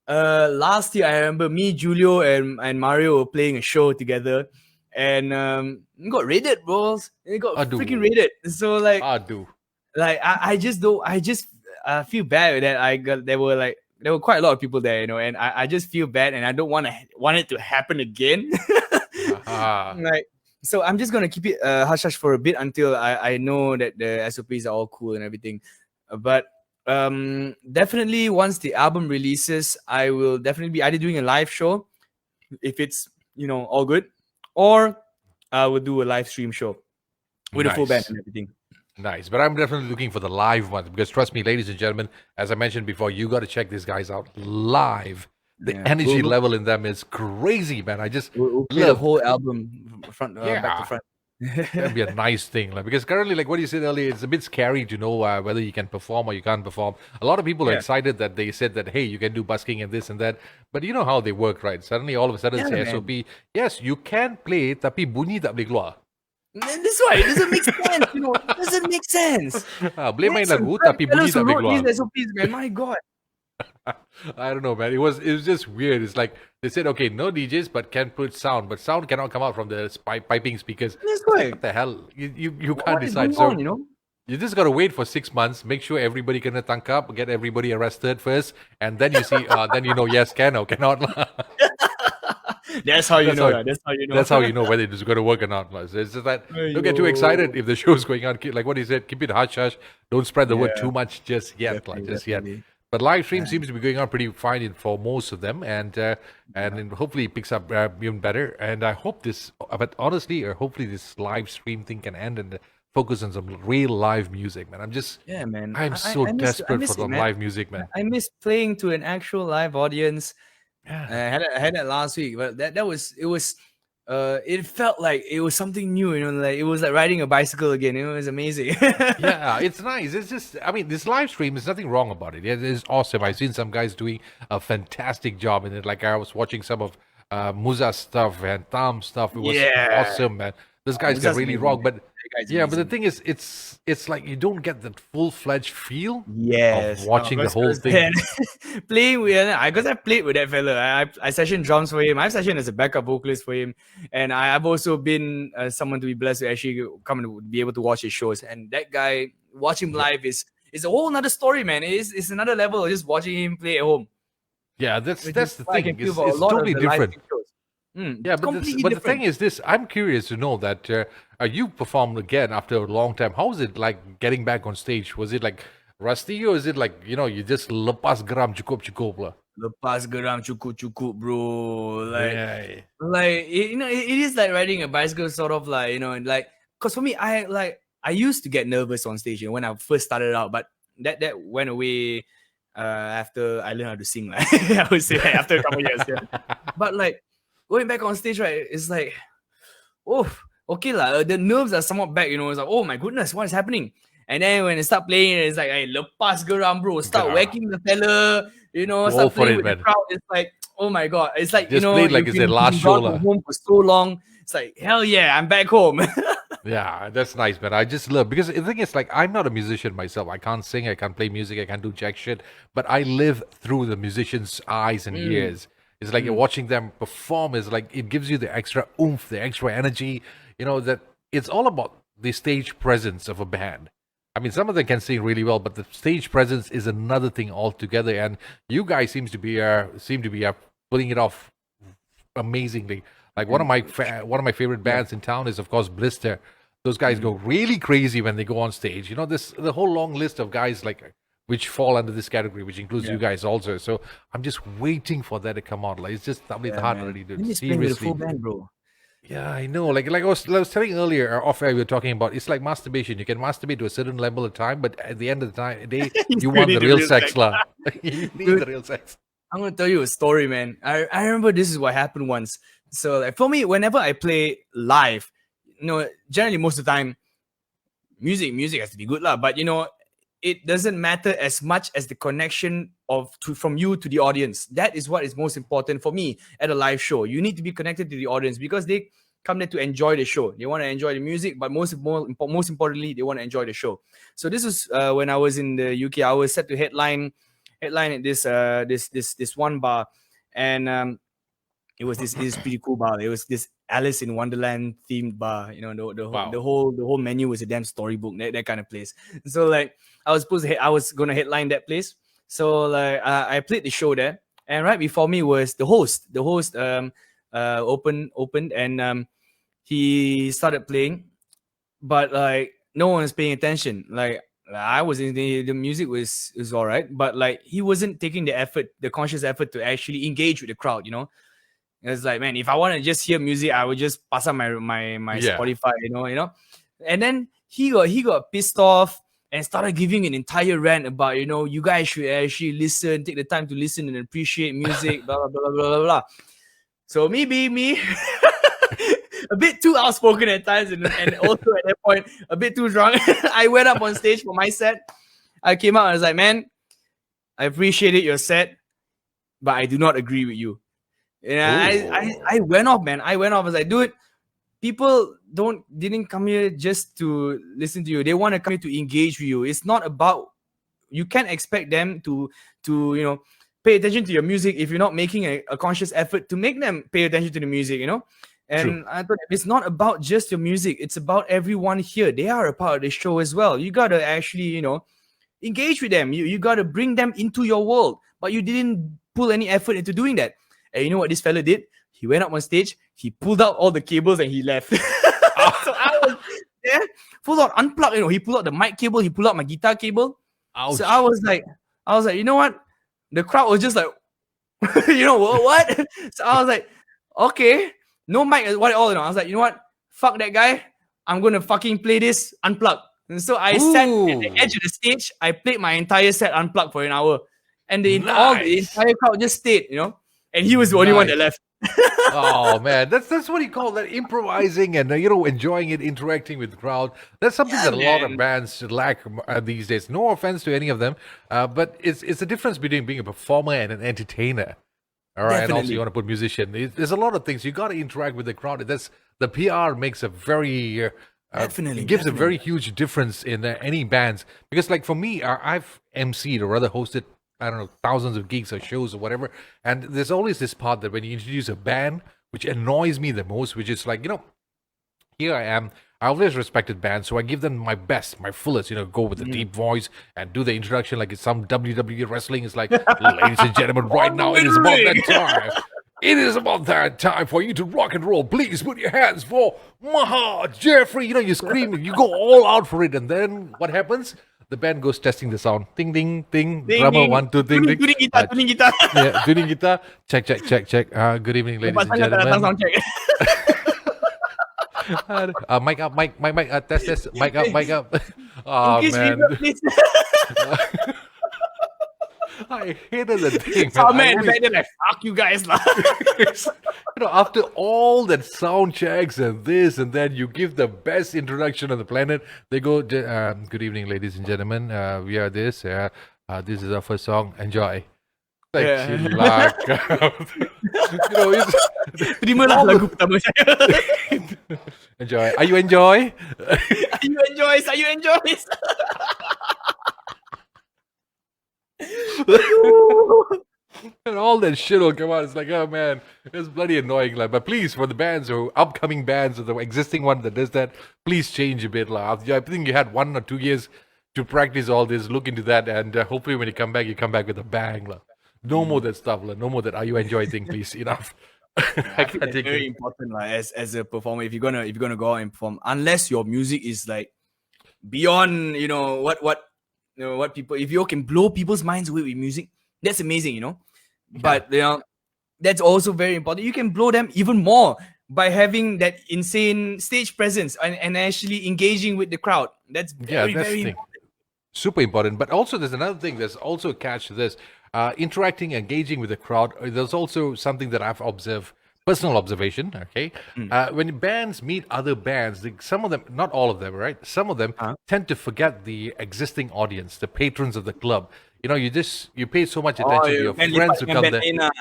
last year I remember me, Julio, and Mario were playing a show together, and it got raided, bros. It got freaking raided. So like, I just don't. I just feel bad that there were quite a lot of people there, you know, and I just feel bad and I don't want it to happen again. Like, so I'm just gonna keep it hush hush for a bit until I know that the SOPs are all cool and everything. But definitely once the album releases, I will definitely be either doing a live show if it's, you know, all good, or I will do a live stream show with a full band and everything. Nice, but I'm definitely looking for the live ones because trust me, ladies and gentlemen, as I mentioned before, you got to check these guys out live. The energy level in them is crazy, man. I just love the whole album front back to front. That'd be a nice thing, like, because currently, like what you said earlier, it's a bit scary to know whether you can perform or you can't perform. A lot of people are excited that they said that, hey, you can do busking and this and that, but you know how they work, right? Suddenly, all of a sudden, it's SOP. Yes, you can play, tapi bunyi tak boleh keluar. That's why it doesn't make sense, you know. It doesn't make sense. Boleh main lagu tapi bunyi tak boleh keluar. These SOPs, man. My God. I don't know, man. It was just weird. It's like they said, okay, no DJs, but can put sound, but sound cannot come out from the piping speakers. That's right. What the hell? You can't decide. So you know, you just gotta wait for 6 months. Make sure everybody can tank up, get everybody arrested first, and then you see. Then you know, yes, can or cannot. That's how you know. That's how you know. That's how you know whether it's going to work or not. So it's just that don't get too excited if the show's going on. Like what he said, keep it hush hush. Don't spread the word too much just yet. Yet. But live stream seems to be going on pretty fine for most of them, and hopefully it picks up even better. And I hope this, but honestly, or hopefully this live stream thing can end and focus on some real live music, man. I'm so desperate for some live music, man. I miss playing to an actual live audience. Yeah. I had that last week, but it felt like it was something new, you know, like it was like riding a bicycle again. It was amazing. Yeah, it's nice. It's just, I mean, this live stream, there's nothing wrong about it. It is awesome. I've seen some guys doing a fantastic job in it. Like I was watching some of Muza's stuff and Tom's stuff. It was awesome, man. Those guys can really rock, but but the thing is, it's like you don't get that full-fledged feel of watching the whole thing. Playing with, because I played with that fella. I session drums for him. I've sessioned as a backup vocalist for him, and I've also been someone to be blessed to actually come and be able to watch his shows. And that guy, watching him live is a whole nother story, man. It's another level of just watching him play at home. Yeah, that's the thing. It's totally different. Yeah, but the thing is this, I'm curious to know that you performed again after a long time. How was it like getting back on stage? Was it like rusty, or is it like, you know, you just lepas geram cukup lah? Lepas geram cukup, bro. Like you know, it is like riding a bicycle, sort of, like, you know, like, because for me, I used to get nervous on stage, you know, when I first started out, but that went away after I learned how to sing, like I would say, like, after a couple years. But like, going back on stage, right, it's like, oh, okay lah. The nerves are somewhat back, you know. It's like, oh my goodness, what is happening? And then when I start playing, it's like, hey, lepas geram, bro. Start whacking the fella, you know. Start playing with the crowd. It's like, oh my god. It's like, just, you know, played like it's their last show lah. Home for so long. It's like, hell yeah, I'm back home. Yeah, that's nice, man. I just love, because the thing is, like, I'm not a musician myself. I can't sing, I can't play music, I can't do jack shit. But I live through the musician's eyes and ears. It's like watching them perform is like, it gives you the extra oomph, the extra energy, you know, that it's all about the stage presence of a band. I mean, some of them can sing really well, but the stage presence is another thing altogether. And you guys seem to be pulling it off amazingly. Like one of my favorite bands in town is of course Blister. Those guys go really crazy when they go on stage. You know, this the whole long list of guys like which fall under this category, which includes you guys also. So I'm just waiting for that to come out. Like it's just with Yeah, heart man. already, dude. When he's playing with a Seriously. full band, bro. Yeah, I know. Like I was telling earlier off air, we were talking about it's like masturbation. You can masturbate to a certain level of time, but at the end of the day, You you still want the need the real real sex, sex. lah. You need Dude. the real sex. I'm gonna tell you a story, man. I remember this is what happened once. So like for me, whenever I play live, generally most of the time, music has to be good lah. But it doesn't matter as much as the connection from you to the audience. That is what is most important for me at a live show. You need to be connected to the audience because they come there to enjoy the show. They want to enjoy the music, but most importantly, they want to enjoy the show. So this was when I was in the UK. I was set to headline at this one bar, and it was this pretty cool bar. It was this Alice in Wonderland themed bar. Wow. The whole menu was a damn storybook, that kind of place. So like I was gonna headline that place. So like I played the show there, and right before me was the host. The host opened and he started playing, but like no one was paying attention. Like I was in the music was all right, but like he wasn't taking the conscious effort to actually engage with the crowd. It's like, man, if I want to just hear music, I would just pass on my Yeah. Spotify, And then he got pissed off and started giving an entire rant about, you guys should actually take the time to listen and appreciate music, blah blah blah blah blah blah. So me being me, a bit too outspoken at times, and also at that point a bit too drunk. I went up on stage for my set. I came out and I was like, man, I appreciated your set, but I do not agree with you. I went off, man. I went off. I was like, dude, people didn't come here just to listen to you. They want to come here to engage with you. It's not about, you can't expect them to pay attention to your music if you're not making a conscious effort to make them pay attention to the music, And True. I thought it's not about just your music. It's about everyone here. They are a part of the show as well. You got to actually, engage with them. You got to bring them into your world. But you didn't pull any effort into doing that. And you know what this fella did? He went up on stage, he pulled out all the cables and he left. So I was there, full on unplugged, he pulled out the mic cable, he pulled out my guitar cable. Ouch. So I was like, you know what? The crowd was just like, what? So I was like, okay, no mic, what at all, I was like, you know what? Fuck that guy. I'm gonna fucking play this unplugged. And so I sat at the edge of the stage, I played my entire set unplugged for an hour. And the entire crowd just stayed, And he was the only one that left. Oh man, that's what you call that, improvising and enjoying it, interacting with the crowd. That's something that a lot of bands lack these days. No offense to any of them, but it's the difference between being a performer and an entertainer. All right, and also you want to put musician. There's a lot of things you got to interact with the crowd. That's the PR makes a very Definitely gives a very huge difference in any bands, because like for me, I've MC'd or rather hosted, I don't know, thousands of gigs or shows or whatever. And there's always this part that when you introduce a band, which annoys me the most, which is like, here I am. I always respected bands, so I give them my best, my fullest, go with the deep voice and do the introduction like it's some WWE wrestling. It's like, ladies and gentlemen, right now it is about that time. It is about that time for you to rock and roll. Please put your hands for MAHA Jeffrey. You scream, you go all out for it. And then what happens? The band goes testing the sound. Ding, ding, ding. Drummer, 1, 2, ding, ding. Tuning guitar. Yeah, tuning guitar. Check. Good evening, ladies and gentlemen. Mic up, mic, test. Mic up. Oh, man. I hated the thing, man. Oh, man, they're like, fuck you guys. After all that sound checks and this and then, you give the best introduction on the planet. They go, good evening, ladies and gentlemen. We are this. This is our first song. Enjoy. Like, terimalah lagu pertama saya. Enjoy. Are you enjoy? Are you enjoy? And all that shit will come out. It's like, oh man, it's bloody annoying. Like, but please, for the bands or upcoming bands or the existing one that does that, please change a bit. Like, I think you had 1 or 2 years to practice all this. Look into that, and hopefully, when you come back with a bang. Like, no more that stuff. Like, no more that. Are you enjoying thing, please? Enough. I feel that's very important, like as a performer. If you're gonna go out and perform, unless your music is like beyond, what people. If you can blow people's minds away with music, that's amazing, But that's also very important. You can blow them even more by having that insane stage presence and actually engaging with the crowd. That's very, very important. Super important. But also there's another thing. There's also a catch to this. Interacting, engaging with the crowd. There's also something that I've observed, personal observation, okay? When bands meet other bands, some of them, not all of them, right? Some of them tend to forget the existing audience, the patrons of the club. You pay so much attention to your friends who come there.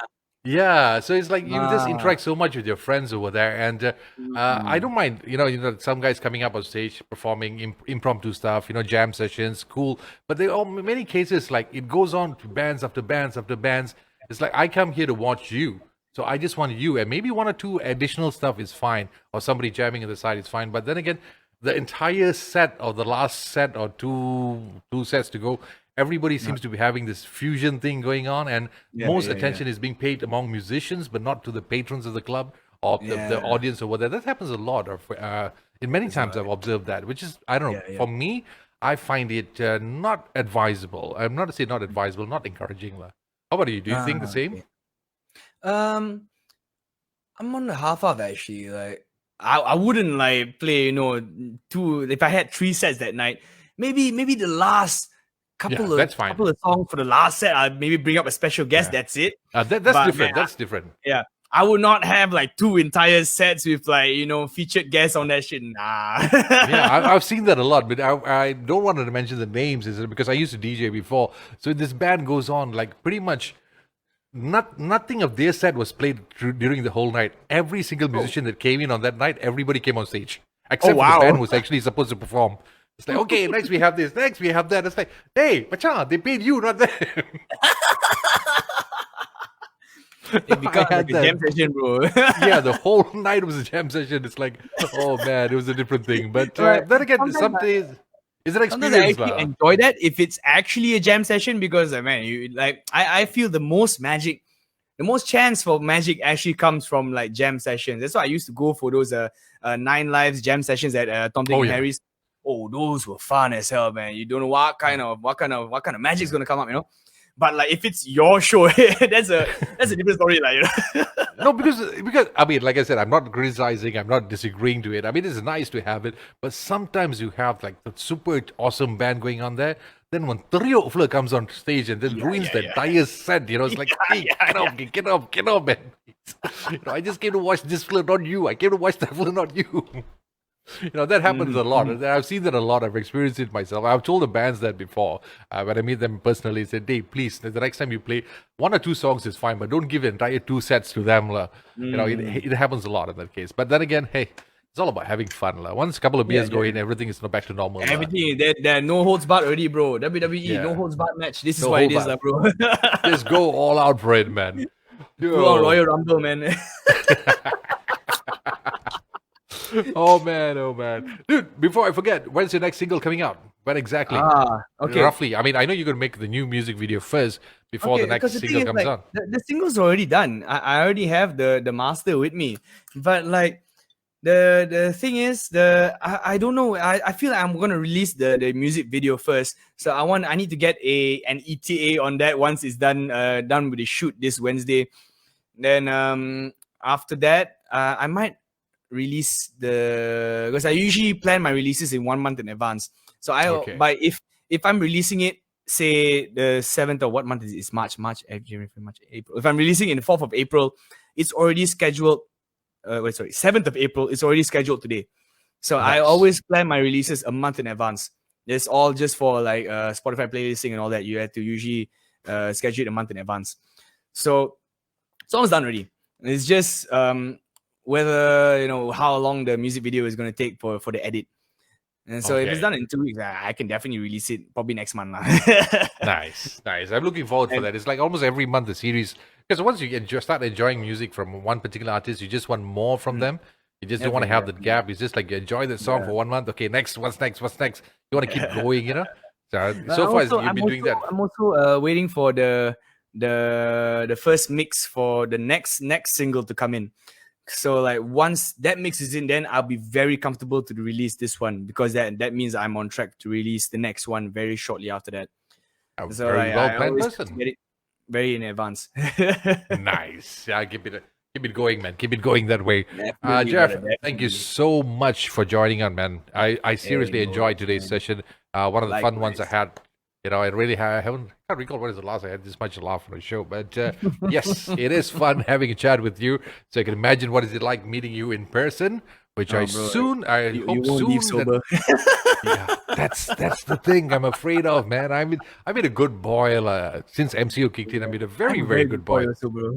Yeah, so it's like you just interact so much with your friends over there, and I don't mind, some guys coming up on stage performing impromptu stuff, jam sessions, cool. But they all, in many cases, like it goes on to bands after bands after bands. It's like I come here to watch you, so I just want you, and maybe one or two additional stuff is fine, or somebody jamming on the side is fine. But then again, the entire set or the last set or two sets to go. Everybody seems to be having this fusion thing going on, and most attention is being paid among musicians, but not to the patrons of the club or the audience over there. That happens a lot. In many times I've observed that, which is, I don't know, for me, I find it not advisable. I'm not to say not advisable, not encouraging. How about you? Do you think the same? Okay. I'm on the half of actually. Like I wouldn't like play, two. If I had 3 sets that night, maybe the last couple of songs for the last set, I'll maybe bring up a special guest. That's it. That's different. Man, that's different. Yeah, I would not have like 2 entire sets with like featured guests on that shit. Nah. I've seen that a lot, but I don't want to mention the names, is it? Because I used to DJ before. So this band goes on like pretty much. Nothing of their set was played during the whole night. Every single musician that came in on that night, everybody came on stage except for the band who was actually supposed to perform. It's like, okay, next we have this, next we have that. It's like, hey, macha, they paid you, not them. It becomes like a jam session, bro. Yeah, the whole night was a jam session. It's like, oh man, it was a different thing. But then again, some days it's an experience. I actually enjoy that if it's actually a jam session, because man, I feel the most chance for magic actually comes from like jam sessions. That's why I used to go for those 9 Lives jam sessions at Tom, Dick, and Harry's. Oh, those were fun as hell, man. You don't know what kind of magic's gonna come up, But like if it's your show, that's a different story, like. No, because I mean, like I said, I'm not criticizing, I'm not disagreeing to it. I mean, it's nice to have it, but sometimes you have like the super awesome band going on there. Then when Trio Ufla comes on stage and then ruins the entire set, it's like, hey, get off, man. I just came to watch this Fla, not you. I came to watch that Fla, not you. That happens a lot. I've seen that a lot. I've experienced it myself. I've told the bands that before. When I meet them personally, I said, Dave, please, the next time you play, 1 or 2 songs is fine, but don't give the entire 2 sets to them. It happens a lot in that case. But then again, hey, it's all about having fun. Once a couple of beers go in, everything is back to normal. Everything, there are no holds barred already, bro. WWE, no holds barred match. This is why it is, bro. Just go all out for it, man. Go on Royal Rumble, man. Oh man, dude! Before I forget, when's your next single coming out? When exactly? Okay. Roughly. I mean, I know you're gonna make the new music video first before the next single comes out. The single's already done. I already have the master with me, but like the thing is, I don't know. I feel like I'm gonna release the music video first. So I need to get an ETA on that once it's done with the shoot this Wednesday. Then after that, I might release because I usually plan my releases in 1 month in advance. So if I'm releasing it, say the 7th, or what month is it? It's March, April. If I'm releasing it in the 4th of April, it's already scheduled. 7th of April, it's already scheduled today. So nice. I always plan my releases a month in advance. It's all just for like Spotify playlisting and all that. You have to usually schedule it a month in advance. So it's almost done already. It's just whether how long the music video is going to take for the edit. And so if it's done in 2 weeks, I can definitely release it probably next month. Nice. I'm looking forward for that. It's like almost every month the series, because once you start enjoying music from one particular artist, you just want more from them. You just don't want to have that gap. It's just like you enjoy the song for 1 month. Okay, next, what's next? You want to keep going, So far you've been doing that. I'm also waiting for the the first mix for the next single to come in. So like once that mix is in, then I'll be very comfortable to release this one, because that means I'm on track to release the next one very shortly after that. A So very like, well I planned always person. get it very in advance. Nice. Yeah, keep it going, man. Keep it going that way. Definitely, Jeff, brother, thank you definitely. so much for joining on, man. I seriously Hey, enjoyed no, today's man. session. One of the fun ones I Likewise. had. I really haven't can't recall when is the last I had this much laugh on a show. But yes, it is fun having a chat with you. So I can imagine what is it like meeting you in person, which Oh, bro, I you hope won't leave soon that. sober. Yeah, that's the thing I'm afraid of, man. I've been a good boy since MCO kicked in. I've been a very, I'm a very very good good boy boy. also, bro.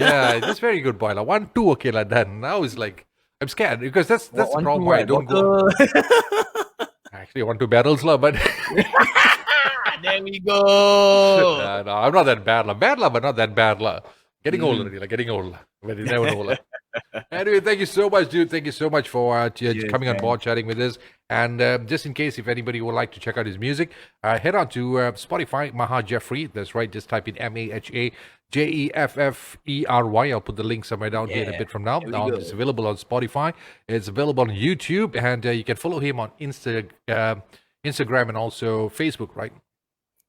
Yeah, just very good boy. Like 1, 2, okay, like that. Now it's like I'm scared because that's the One, two, problem why I what? don't go. Bottle. Actually, 1, 2 battles, lah, but There we go. no, I'm not that bad, lah. Bad, lah, but not that bad, lah. Getting old Mhm. already, like getting old, lah. But you never know, lah. Anyway, thank you so much, dude. Thank you so much for Cheers, coming on man. board, chatting with us. And just in case, if anybody would like to check out his music, head on to Spotify, Maha Jeffrey. That's right. Just type in MAHA JEFFERY. I'll put the link somewhere down here in a Yeah, bit from now. there we Now go. it's available on Spotify. It's available on YouTube, and you can follow him on Instagram and also Facebook, right?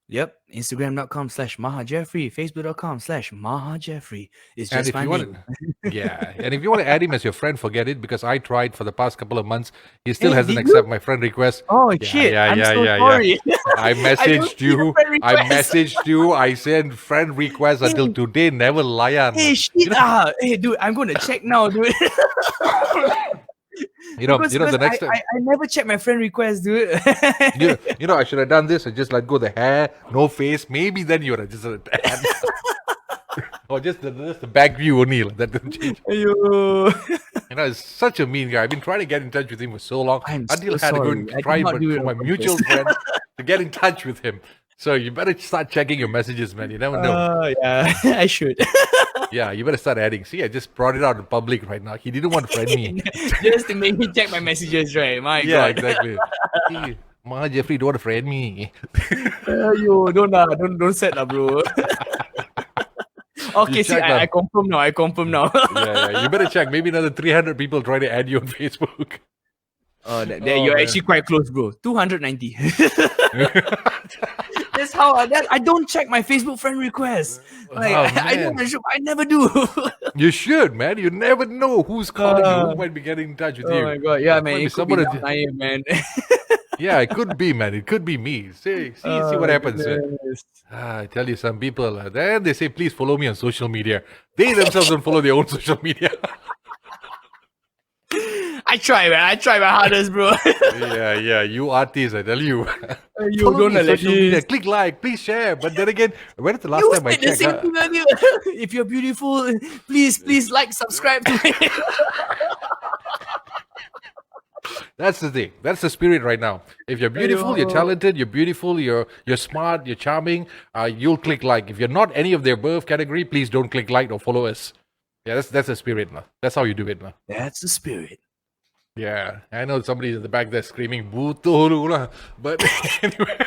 Yep. Instagram.com/Maha Jeffrey. Facebook.com/Maha Jeffrey. It's And just if my you want name. yeah, and if you want to add him as your friend, forget it because I tried for the past couple of months. He still Hey, hasn't did you? accepted my friend request. Oh Yeah, shit! yeah, I'm yeah, so yeah, yeah. sorry. I I don't messaged see the you. friend I request. messaged you. I sent friend request until Hey, today. Never lion. hey, shit! Hey, dude, I'm gonna check now, dude. because The next time. I never check my friend request, dude. I should have done this. I just let go the hair, no face. Maybe then you would have just had, or just the back view only. That doesn't change. Ayo. He's such a mean guy. I've been trying to get in touch with him for so long I'm until so I had to go sorry. and I did try not but do it for on my purpose. mutual friend to get in touch with him. So you better start checking your messages, man. You never know. Yeah, I should. Yeah, you better start adding. See, I just brought it out in public right now. He didn't want to friend me. Just to make me check my messages, right? My Yeah, God. exactly. Hey, Ma Jeffrey, don't want to friend me. Yo, don't set lah, bro. Okay, see, check I now. confirm now. I confirm now. Yeah. You better check. Maybe another 300 people try to add you on Facebook. You're man. actually quite close, bro. 290. That's how I don't check my Facebook friend requests. Like I man. never should, I never do. You should, man. You never know who's calling you, who might be getting in touch with you. Oh my God, yeah, Might man. be It could be someone Naim, man. Yeah, it could be, man. It could be me. See what happens. Goodness. I tell you, some people, then they say, please follow me on social media. They themselves don't follow their own social media. I try, man. I try my hardest, bro. Yeah. You artists, I tell you. You Follow don't me on like social media. this. Click like, please share. But then again, when is the last You time I said the checked? same thing earlier. If you're beautiful, please like, subscribe to me. That's the thing. That's the spirit right now. If you're beautiful, you're talented, you're beautiful, you're smart, you're charming, you'll click like. If you're not any of the above category, please don't click like or follow us. Yeah, that's the spirit now. That's how you do it now. That's the spirit. Yeah, I know somebody's in the back there screaming "Buto lah," but anyway.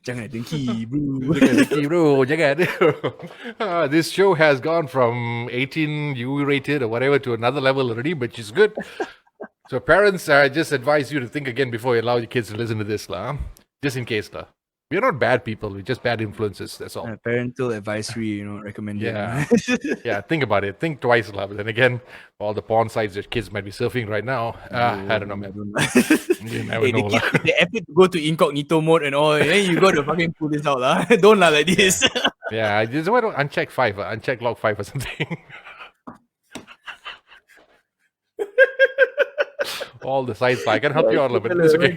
Jangan dengki, bro. Jangan. This show has gone from 18 U rated or whatever to another level already, which is good. So parents, I just advise you to think again before you allow your kids to listen to this, lah. Just in case, lah. We're not bad people. We're just bad influences. That's all. Parental advisory, recommended. Yeah. Think about it. Think twice, lah. But then again, all the porn sites that kids might be surfing right now, I don't know, man. You never know, lah. The effort to go to incognito mode and all, then you got to fucking pull this out, lah. Don't lah like this. Yeah, just why don't uncheck 5, uncheck log 5 or something. All the sites, I can help you out a little bit. It's okay.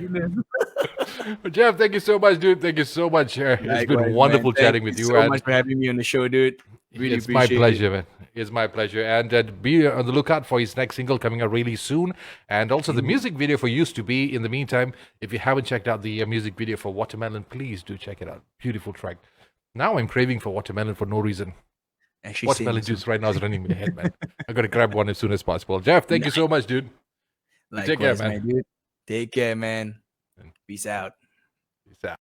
Jeff, thank you so much, dude. Thank you so much. It's been wonderful chatting with you. Thank you so much for having me on the show, dude. Really it's my appreciate pleasure, man. It's my pleasure. And be on the lookout for his next single coming out really soon. And also the music video for Used to Be. In the meantime, if you haven't checked out the music video for Watermelon, please do check it out. Beautiful track. Now I'm craving for watermelon for no reason. Actually, watermelon juice right now is running in my head, man. I got to grab one as soon as possible. Jeff, thank you so much, dude. Likewise, Take care, man. Dude. Take care, man. Peace out. Peace out.